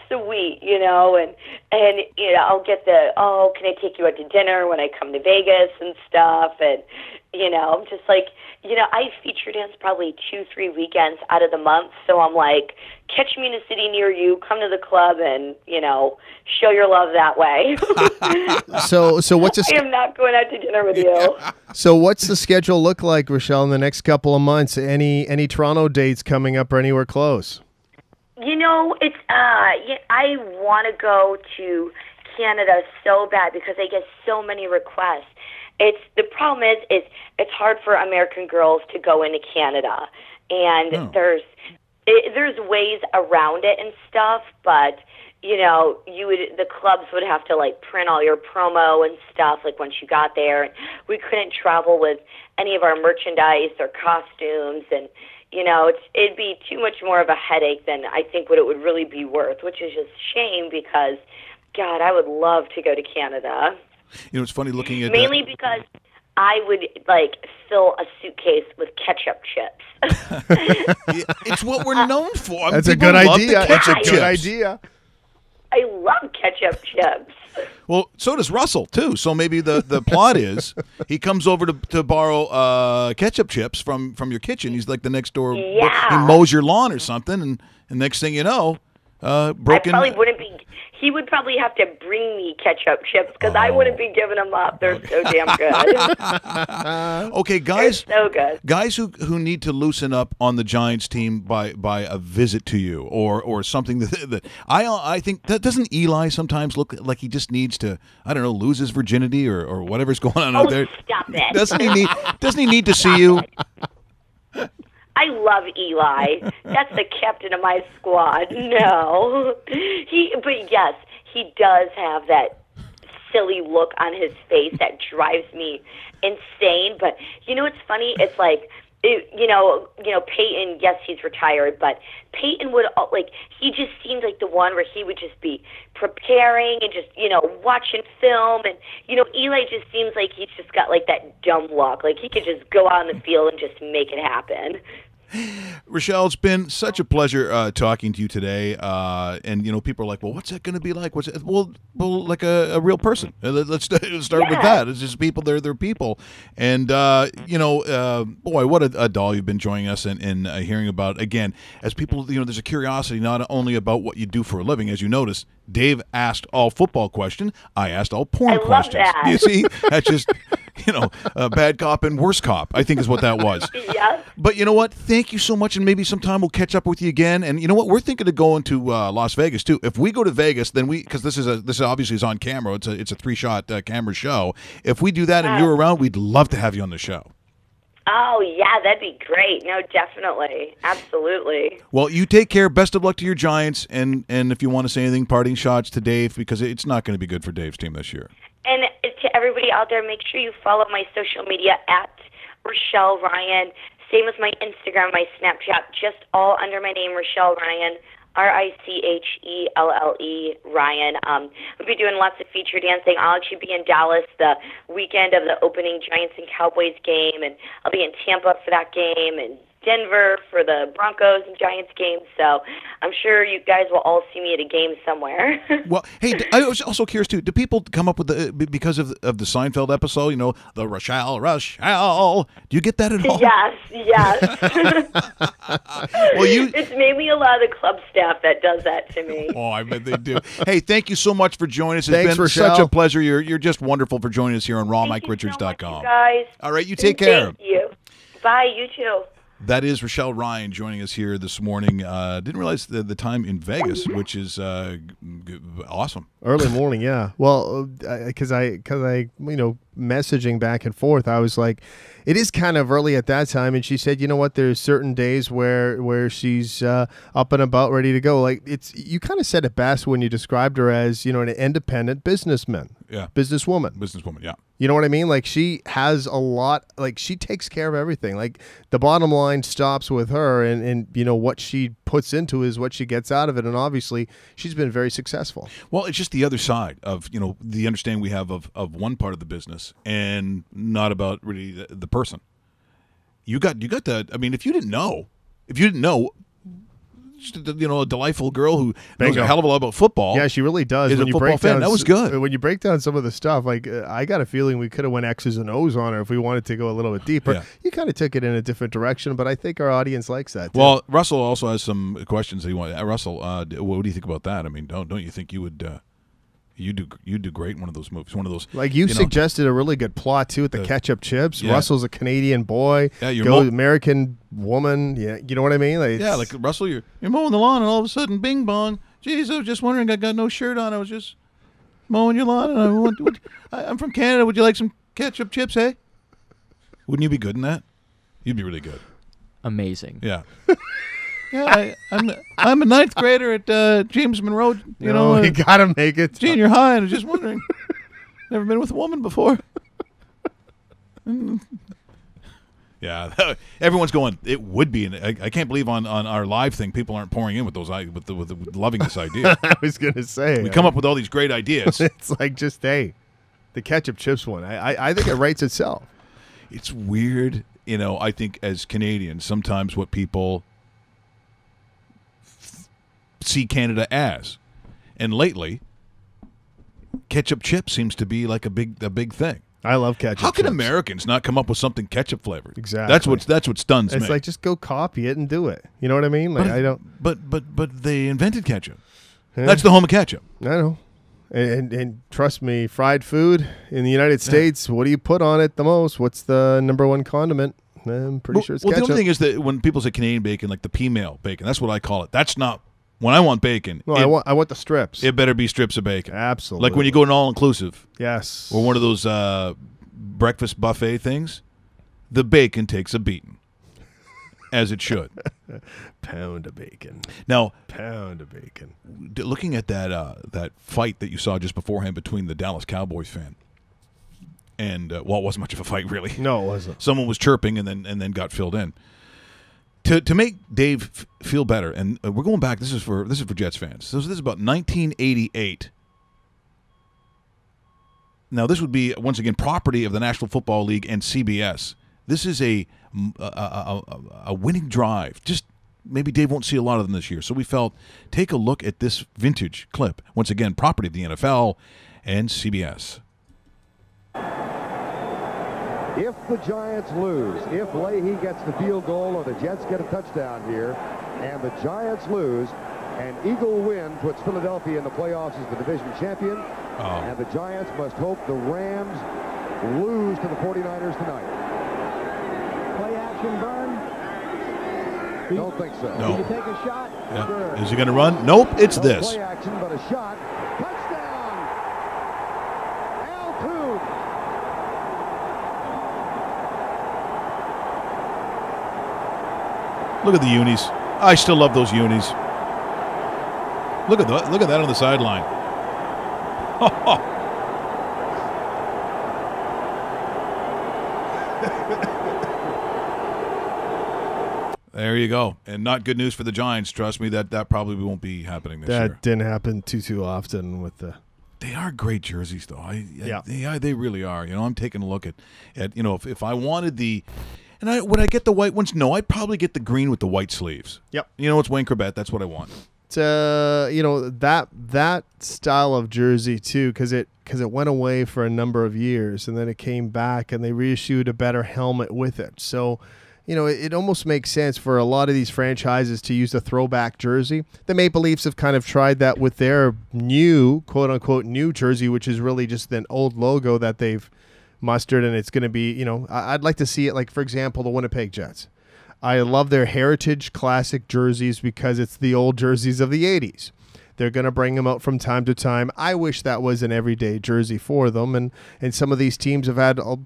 sweet, and I'll get the can I take you out to dinner when I come to Vegas and stuff, and I'm just like, I feature dance probably 2-3 weekends out of the month. So I'm like, catch me in a city near you, come to the club and, show your love that way. So what's I am not going out to dinner with you. So what's the schedule look like, Rochelle, in the next couple of months? Any Toronto dates coming up or anywhere close? It's, I want to go to Canada so bad because I get so many requests. The problem is it's hard for American girls to go into Canada, and there's ways around it and stuff, but the clubs would have to like print all your promo and stuff like once you got there. We couldn't travel with any of our merchandise or costumes, and it'd be too much more of a headache than I think what it would really be worth, which is just shame because, God, I would love to go to Canada. It's funny looking at mainly because I would fill a suitcase with ketchup chips. It's what we're known for. That's a good idea. That's a good idea. I love ketchup chips. Well, so does Russell too. So maybe the plot is he comes over to borrow ketchup chips from your kitchen. He's like the next door. Yeah. He mows your lawn or something, and next thing you know, broken. I probably wouldn't be. He would probably have to bring me ketchup chips because I wouldn't be giving them up. They're so damn good. Okay, guys. They're so good. Guys who need to loosen up on the Giants team by a visit to you or something that I think that doesn't Eli sometimes look like he just needs to, I don't know, lose his virginity or whatever's going on out there. Stop it. Doesn't he need to see you? I love Eli. That's the captain of my squad. No. But yes, he does have that silly look on his face that drives me insane. But it's funny? It's like, Peyton, yes, he's retired, but Peyton would, he just seems like the one where he would just be preparing and just, watching film. And, Eli just seems like he's just got, that dumb luck. Like, he could just go out on the field and just make it happen. Rochelle, it's been such a pleasure talking to you today. And people are like, "Well, what's that going to be like?" What's it? Well, like a real person. Let's start with that. It's just people. They're people. And boy, what a doll you've been joining us and hearing about. Again, as people, there's a curiosity not only about what you do for a living. As you notice, Dave asked all football questions. I asked all porn questions. That. You see, that's just bad cop and worse cop, I think is what that was. Yeah. But you know what? Thank you so much, and maybe sometime we'll catch up with you again. And you know what? We're thinking of going to Las Vegas too. If we go to Vegas, then because this obviously is on camera. It's a 3-shot camera show. If we do that and you're around, we'd love to have you on the show. Oh, yeah, that'd be great. No, definitely. Absolutely. Well, you take care. Best of luck to your Giants. And if you want to say anything, parting shots to Dave, because it's not going to be good for Dave's team this year. And to everybody out there, make sure you follow my social media at Rochelle Ryan. Same with my Instagram, my Snapchat, just all under my name, Rochelle Ryan, Richelle Ryan. I'll be doing lots of feature dancing. I'll actually be in Dallas the weekend of the opening Giants and Cowboys game, and I'll be in Tampa for that game, and Denver for the Broncos and Giants game. So I'm sure you guys will all see me at a game somewhere. Well, hey, I was also curious too. Do people come up with because of the Seinfeld episode? The Rochelle. Do you get that at all? Yes. Well, it's mainly a lot of the club staff that does that to me. Oh, I bet they do. Hey, thank you so much for joining us. Thanks, been Rochelle. Such a pleasure. You're just wonderful for joining us here on RawMikeRichards.com. So much, you guys. All right, you take care. Thank you. Bye. You too. That is Rochelle Ryan joining us here this morning. Didn't realize the time in Vegas, which is awesome. Early morning, yeah. Well, because I messaging back and forth, I was like, it is kind of early at that time. And she said, you know what? There's certain days where she's up and about, ready to go. Like you kind of said it best when you described her as an independent businesswoman. Yeah, businesswoman. Yeah. You know what I mean? Like she has a lot. Like she takes care of everything. Like the bottom line stops with her, and what she puts into is what she gets out of it. And obviously, she's been very successful. Well, it's just the other side of the understanding we have of one part of the business, and not about really the person. You got that. I mean, if you didn't know, just, a delightful girl who knows a hell of a lot about football. Yeah, she really does. Is when a football fan. That was good. When you break down some of the stuff, like I got a feeling we could have went X's and O's on her if we wanted to go a little bit deeper. Yeah. You kind of took it in a different direction, but I think our audience likes that too. Well, Russell also has some questions that he wants. Russell, what do you think about that? I mean, don't you think you would? You do great in one of those movies. One of those, like you suggested, a really good plot too with the ketchup chips. Yeah. Russell's a Canadian boy. Yeah, you're American woman. Yeah, you know what I mean. Like, yeah, like Russell, you're mowing the lawn, and all of a sudden, bing bong. Geez, I was just wondering. I got no shirt on. I was just mowing your lawn, and I'm from Canada. Would you like some ketchup chips? Hey, wouldn't you be good in that? You'd be really good. Amazing. Yeah. Yeah, I'm a ninth grader at James Monroe. You gotta make it junior high, and I was just wondering. Never been with a woman before. Yeah, everyone's going. It would be. I can't believe on our live thing people aren't pouring in with those with loving this idea. I was gonna say we come up with all these great ideas. It's like just the ketchup chips one. I think it writes itself. It's weird, I think as Canadians, sometimes what people see Canada as, and lately, ketchup chip seems to be like a big thing. I love ketchup. How can chips. Americans not come up with something ketchup flavored? Exactly. That's what stuns me. It's like just go copy it and do it. You know what I mean? Like I don't. But they invented ketchup. Yeah. That's the home of ketchup. I know. And trust me, fried food in the United States, what do you put on it the most? What's the number one condiment? I'm pretty sure it's ketchup. The only thing is that when people say Canadian bacon, like the P-mail bacon, that's what I call it. That's not. When I want bacon, no, I want the strips. It better be strips of bacon. Absolutely. Like when you go to an all-inclusive. Yes. Or one of those breakfast buffet things, the bacon takes a beating, as it should. Pound of bacon. Now, pound of bacon. Looking at that fight that you saw just beforehand between the Dallas Cowboys fan and it wasn't much of a fight really. No, it wasn't. Someone was chirping and then got filled in. To make Dave feel better, and we're going back. This is for Jets fans. So this is about 1988. Now this would be once again property of the National Football League and CBS. This is a winning drive. Just maybe Dave won't see a lot of them this year. So we felt take a look at this vintage clip. Once again, property of the NFL and CBS. If the Giants lose, if Leahy gets the field goal or the Jets get a touchdown here, and the Giants lose, an Eagle win puts Philadelphia in the playoffs as the division champion, and the Giants must hope the Rams lose to the 49ers tonight. Play action, Vern? Don't think so. No. Can you take a shot? Yeah. Sure. Is he going to run? Nope, it's this. Play action, but a shot. Touchdown! Al Toon! Look at the unis. I still love those unis. Look at that on the sideline. There you go. And not good news for the Giants. Trust me, that probably won't be happening this year. That didn't happen too often with the. They are great jerseys, though. They really are. I'm taking a look at if I wanted the. And would I get the white ones? No, I'd probably get the green with the white sleeves. Yep. It's Wayne Corbett. That's what I want. It's that style of jersey too, because it went away for a number of years, and then it came back, and they reissued a better helmet with it. So, it almost makes sense for a lot of these franchises to use the throwback jersey. The Maple Leafs have kind of tried that with their new, quote unquote, new jersey, which is really just an old logo that they've mustered, and it's going to be, I'd like to see it, like, for example, the Winnipeg Jets. I love their heritage classic jerseys because it's the old jerseys of the 80s. They're going to bring them out from time to time. I wish that was an everyday jersey for them, and some of these teams have had, a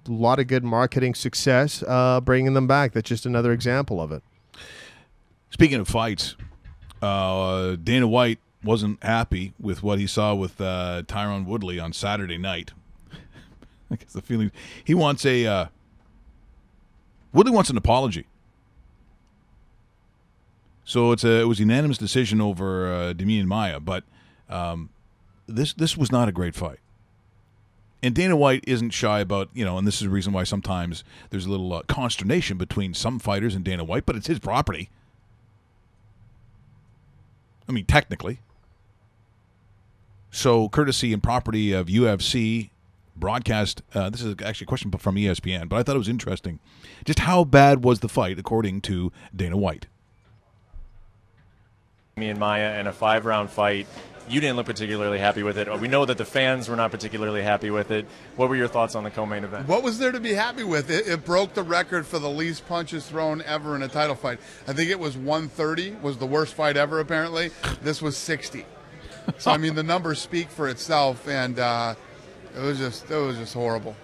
lot of good marketing success bringing them back. That's just another example of it. Speaking of fights, Dana White wasn't happy with what he saw with Tyron Woodley on Saturday night. I guess the feeling he wants Woodley wants an apology. So it was a unanimous decision over Demian Maia, but this was not a great fight. And Dana White isn't shy about, and this is the reason why sometimes there's a little consternation between some fighters and Dana White, but it's his property. I mean, technically. So, courtesy and property of UFC broadcast, this is actually a question from ESPN, but I thought it was interesting. Just how bad was the fight, according to Dana White? Me and Maia in a 5-round fight. You didn't look particularly happy with it. We know that the fans were not particularly happy with it. What were your thoughts on the co-main event? What was there to be happy with? It broke the record for the least punches thrown ever in a title fight. I think it was 130, was the worst fight ever, apparently. This was 60. So, I mean, the numbers speak for itself, and it was just horrible.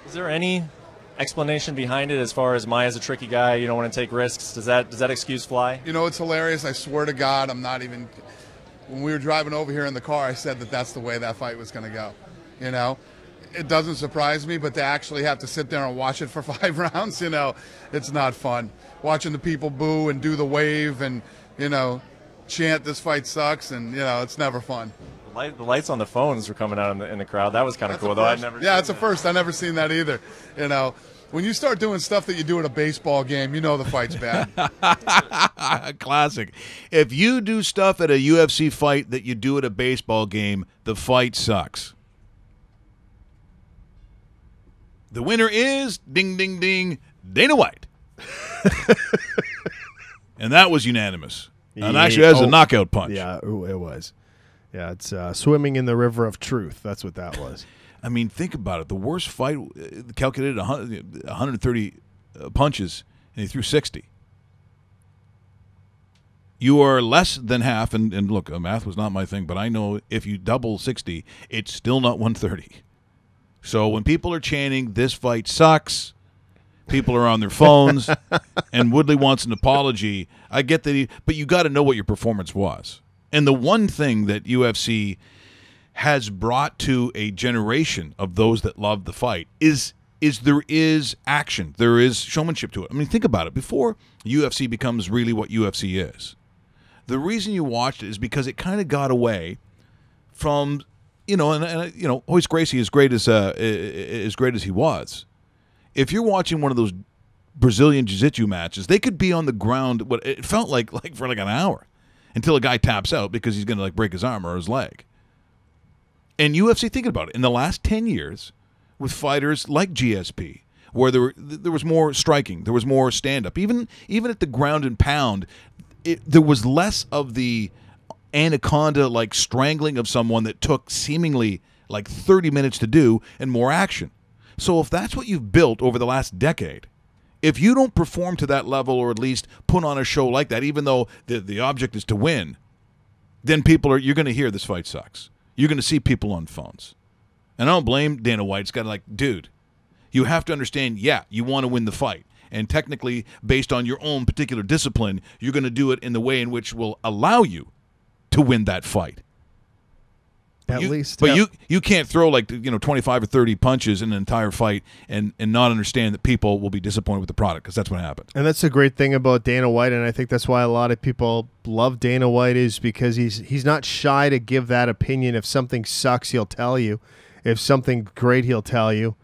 Is there any explanation behind it as far as Maia's a tricky guy, you don't want to take risks? Does that excuse fly? You know, it's hilarious. I swear to God, I'm not even... When we were driving over here in the car, I said that that's the way that fight was going to go. You know, it doesn't surprise me, but to actually have to sit there and watch it for 5 rounds, you know, it's not fun. Watching the people boo and do the wave and, you know, chant "this fight sucks," and, you know, it's never fun. The lights on the phones were coming out in the crowd. That was kind of cool, though. Yeah, it's a first. I never seen that either. You know, when you start doing stuff that you do at a baseball game, you know the fight's bad. Classic. If you do stuff at a UFC fight that you do at a baseball game, the fight sucks. The winner is, ding, ding, ding, Dana White. And that was unanimous. And actually, that was a knockout punch. Yeah, it was. Yeah, it's swimming in the river of truth. That's what that was. I mean, think about it. The worst fight calculated 130 punches, and he threw 60. You are less than half, and look, math was not my thing, but I know if you double 60, it's still not 130. So when people are chanting, "this fight sucks," people are on their phones, and Woodley wants an apology, I get that, but you got to know what your performance was. And the one thing that UFC has brought to a generation of those that love the fight is there is action. There is showmanship to it. I mean, think about it. Before UFC becomes really what UFC is, the reason you watched it is because it kind of got away from, you know, and you know, Royce Gracie, as great as he was, if you're watching one of those Brazilian Jiu-Jitsu matches, they could be on the ground, what it felt like for like an hour, until a guy taps out because he's going to like break his arm or his leg. And UFC, thinking about it, in the last 10 years, with fighters like GSP, where there was more striking, there was more stand-up, even at the ground and pound, there was less of the anaconda-like strangling of someone that took seemingly like 30 minutes to do, and more action. So if that's what you've built over the last decade, if you don't perform to that level, or at least put on a show like that, even though the object is to win, then you're going to hear "this fight sucks." You're going to see people on phones. And I don't blame Dana White. It's got to like, dude, you have to understand, yeah, you want to win the fight. And technically, based on your own particular discipline, you're going to do it in the way in which will allow you to win that fight. But you can't throw like 25 or 30 punches in an entire fight and not understand that people will be disappointed with the product, because that's what happened. And that's the great thing about Dana White, and I think that's why a lot of people love Dana White, is because he's not shy to give that opinion. If something sucks, he'll tell you. If something great, he'll tell you.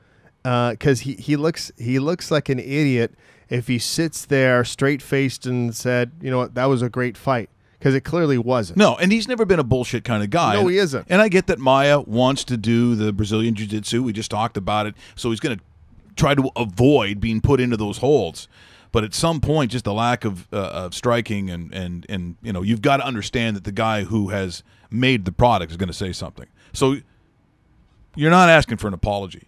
Because he looks like an idiot if he sits there straight-faced and said, you know what, that was a great fight. Because it clearly wasn't. No, and he's never been a bullshit kind of guy. No, he isn't. And I get that Maia wants to do the Brazilian Jiu-Jitsu. We just talked about it. So he's going to try to avoid being put into those holds. But at some point, just the lack of striking and you know, you've got to understand that the guy who has made the product is going to say something. So you're not asking for an apology.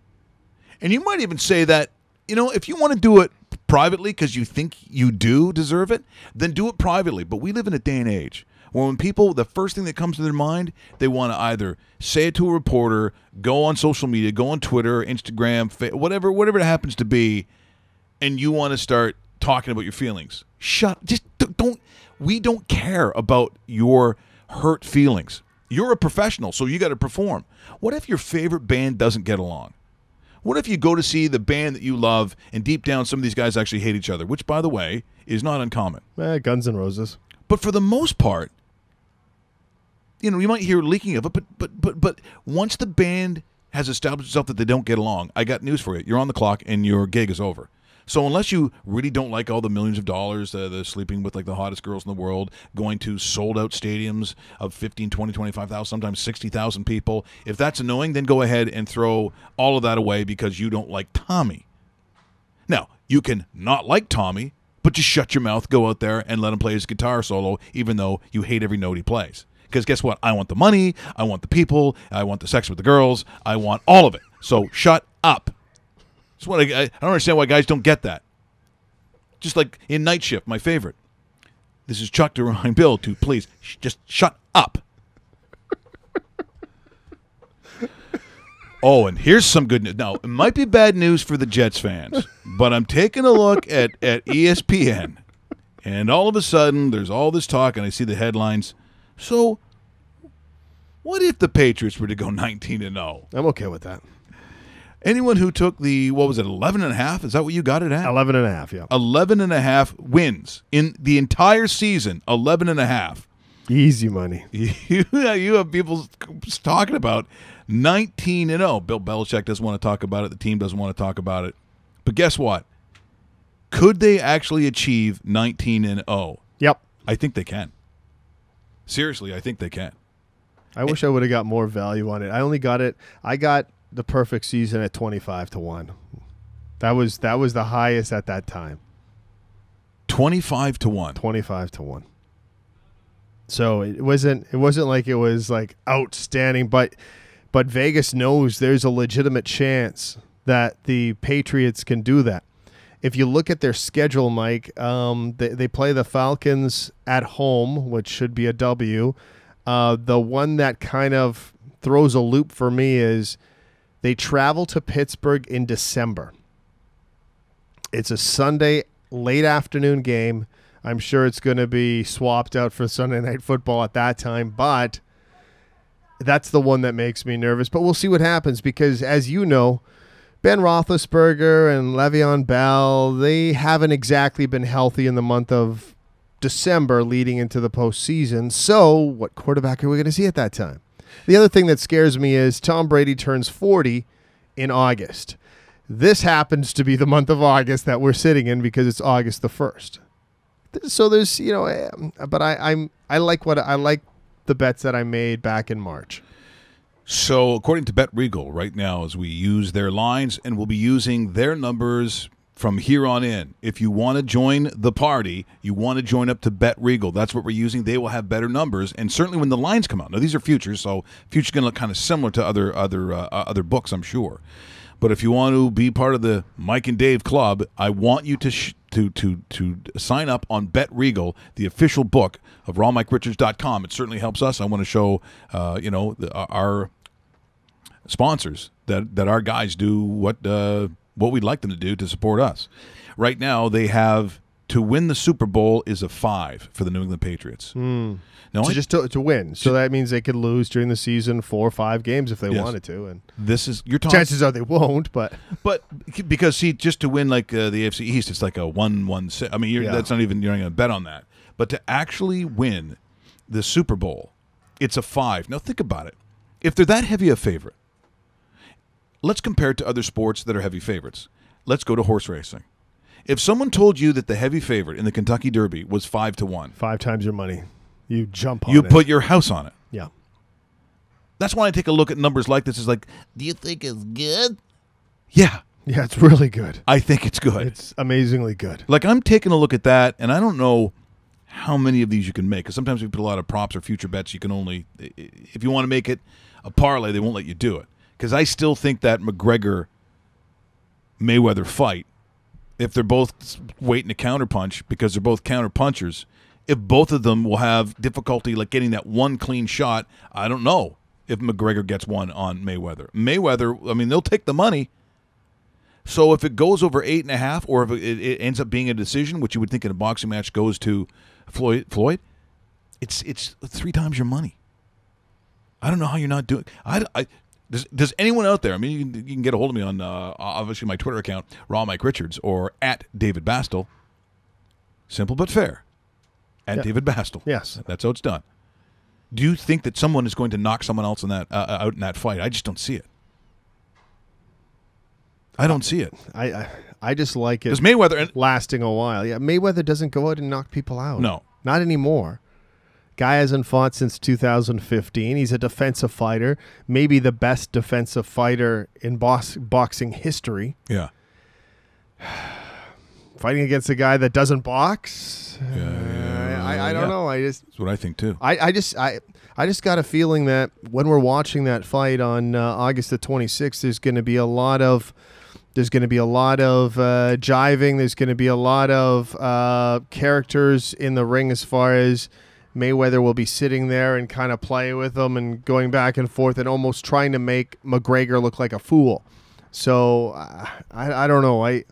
And you might even say that, you know, if you want to do it privately because you think you do deserve it, then do it privately. But we live in a day and age where when people, the first thing that comes to their mind, they want to either say it to a reporter, go on social media, go on Twitter, Instagram, whatever it happens to be, and you want to start talking about your feelings. We don't care about your hurt feelings. You're a professional, so you got to perform. What if your favorite band doesn't get along? What if you go to see the band that you love, and deep down some of these guys actually hate each other, which, by the way, is not uncommon. Guns N' Roses. But for the most part, you know, you might hear leaking of it, but once the band has established itself that they don't get along, I got news for you. You're on the clock, and your gig is over. So unless you really don't like all the millions of dollars, the sleeping with like the hottest girls in the world, going to sold-out stadiums of 15, 20, 25,000, sometimes 60,000 people, if that's annoying, then go ahead and throw all of that away because you don't like Tommy. Now, you can not like Tommy, but just shut your mouth, go out there, and let him play his guitar solo, even though you hate every note he plays. Because guess what? I want the money, I want the people, I want the sex with the girls, I want all of it. So shut up. That's what I don't understand why guys don't get that. Just like in Night Shift, my favorite. This is Chuck to remind Bill to please just shut up. Oh, and here's some good news. Now, it might be bad news for the Jets fans, but I'm taking a look at ESPN, and all of a sudden there's all this talk, and I see the headlines. So, what if the Patriots were to go 19-0? I'm okay with that. Anyone who took the, 11.5? Is that what you got it at? 11.5, yeah. 11.5 wins in the entire season. 11.5. Easy money. You have people talking about 19-0. Bill Belichick doesn't want to talk about it. The team doesn't want to talk about it. But guess what? Could they actually achieve 19-0? Yep. I think they can. Seriously, I think they can. I wish I would have got more value on it. I got the perfect season at 25-1. That was the highest at that time. 25-1. 25-1. So it wasn't like it was like outstanding, but Vegas knows there's a legitimate chance that the Patriots can do that. If you look at their schedule, Mike, they play the Falcons at home, which should be a W. The one that kind of throws a loop for me is they travel to Pittsburgh in December. It's a Sunday late afternoon game. I'm sure it's going to be swapped out for Sunday Night Football at that time, but that's the one that makes me nervous. But we'll see what happens because, as you know, Ben Roethlisberger and Le'Veon Bell, they haven't exactly been healthy in the month of December leading into the postseason. So what quarterback are we going to see at that time? The other thing that scares me is Tom Brady turns 40 in August. This happens to be the month of August that we're sitting in because it's August the 1st. So there's, but I like the bets that I made back in March. So according to Bet Regal, right now, as we use their lines, and we'll be using their numbers from here on in. If you want to join the party, you want to join up to Bet Regal. That's what we're using. They will have better numbers, and certainly when the lines come out. Now these are futures, so futures going to look kind of similar to other books, I'm sure. But if you want to be part of the Mike and Dave Club, I want you to sign up on Bet Regal, the official book of RawMikeRichards.com. It certainly helps us. I want to show our sponsors that our guys do what we'd like them to do to support us. Right now, they have to win the Super Bowl is a 5 for the New England Patriots. No, just to win. So that means they could lose during the season 4 or 5 games if they wanted to. And this is your chances are they won't, but because just to win like the AFC East, it's like a 1-1. I mean, that's not even, you're not going to bet on that. But to actually win the Super Bowl, it's a 5. Now think about it. If they're that heavy a favorite, let's compare it to other sports that are heavy favorites. Let's go to horse racing. If someone told you that the heavy favorite in the Kentucky Derby was 5-1, 5 times your money. You jump on it. You put your house on it. Yeah. That's why I take a look at numbers like this. Is like, do you think it's good? Yeah. Yeah, it's really good. I think it's good. It's amazingly good. Like, I'm taking a look at that, and I don't know how many of these you can make. Because sometimes if you put a lot of props or future bets, you can only, if you want to make it a parlay, they won't let you do it. Because I still think that McGregor-Mayweather fight, if they're both waiting to counterpunch because they're both counterpunchers, if both of them will have difficulty like getting that one clean shot, I don't know if McGregor gets one on Mayweather. Mayweather, I mean, they'll take the money. So if it goes over 8.5, or if it ends up being a decision, which you would think in a boxing match goes to Floyd, it's 3 times your money. I don't know how you're not doing. Does anyone out there? I mean, you can get a hold of me on obviously my Twitter account, Raw Mike Richards, or at David Bastel. Simple but fair. At David Bastel. Yes, that's how it's done. Do you think that someone is going to knock someone else in that out in that fight? I just don't see it. I don't see it. I just like it. Does Mayweather lasting a while? Yeah, Mayweather doesn't go out and knock people out. No, not anymore. Guy hasn't fought since 2015. He's a defensive fighter, maybe the best defensive fighter in boxing history. Yeah. Fighting against a guy that doesn't box. I don't know. That's what I think too. I just got a feeling that when we're watching that fight on August the 26th, there's going to be a lot of jiving. There's going to be a lot of characters in the ring as far as Mayweather will be sitting there and kind of playing with them and going back and forth and almost trying to make McGregor look like a fool. So I don't know. I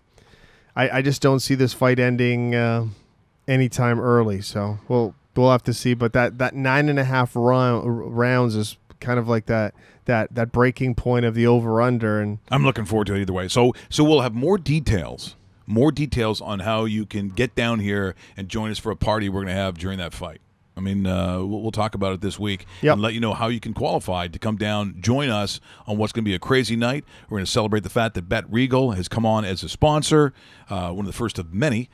just don't see this fight ending anytime early. So we'll have to see. But that 9.5 rounds is kind of like that breaking point of the over-under. And I'm looking forward to it either way. So we'll have more details on how you can get down here and join us for a party we're going to have during that fight. I mean, we'll talk about it this week and let you know how you can qualify to come down, join us on what's going to be a crazy night. We're going to celebrate the fact that Bet Regal has come on as a sponsor, one of the first of many.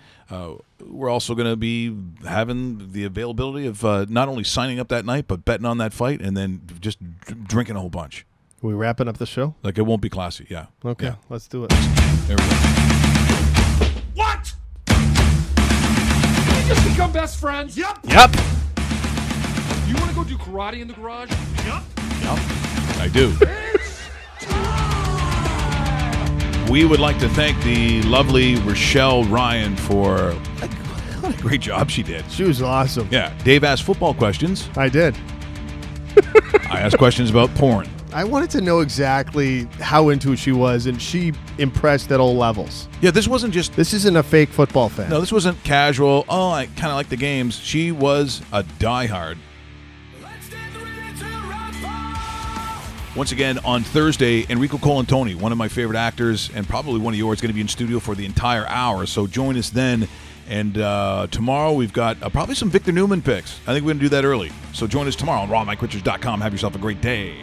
We're also going to be having the availability of not only signing up that night, but betting on that fight and then just drinking a whole bunch. Are we wrapping up the show? Like, it won't be classy, yeah. Okay, yeah. Let's do it. There we go. What? Did we just become best friends? Yep. You want to go do karate in the garage? Yep. I do. We would like to thank the lovely Rochelle Ryan for what a great job she did. She was awesome. Yeah. Dave asked football questions. I did. I asked questions about porn. I wanted to know exactly how into it she was, and she impressed at all levels. Yeah, this wasn't just... This isn't a fake football fan. No, this wasn't casual, oh, I kind of like the games. She was a diehard. Once again, on Thursday, Enrico Colantoni, one of my favorite actors and probably one of yours, going to be in studio for the entire hour. So join us then. And tomorrow we've got probably some Victor Newman picks. I think we're going to do that early. So join us tomorrow on RawMikeRichards.com. Have yourself a great day.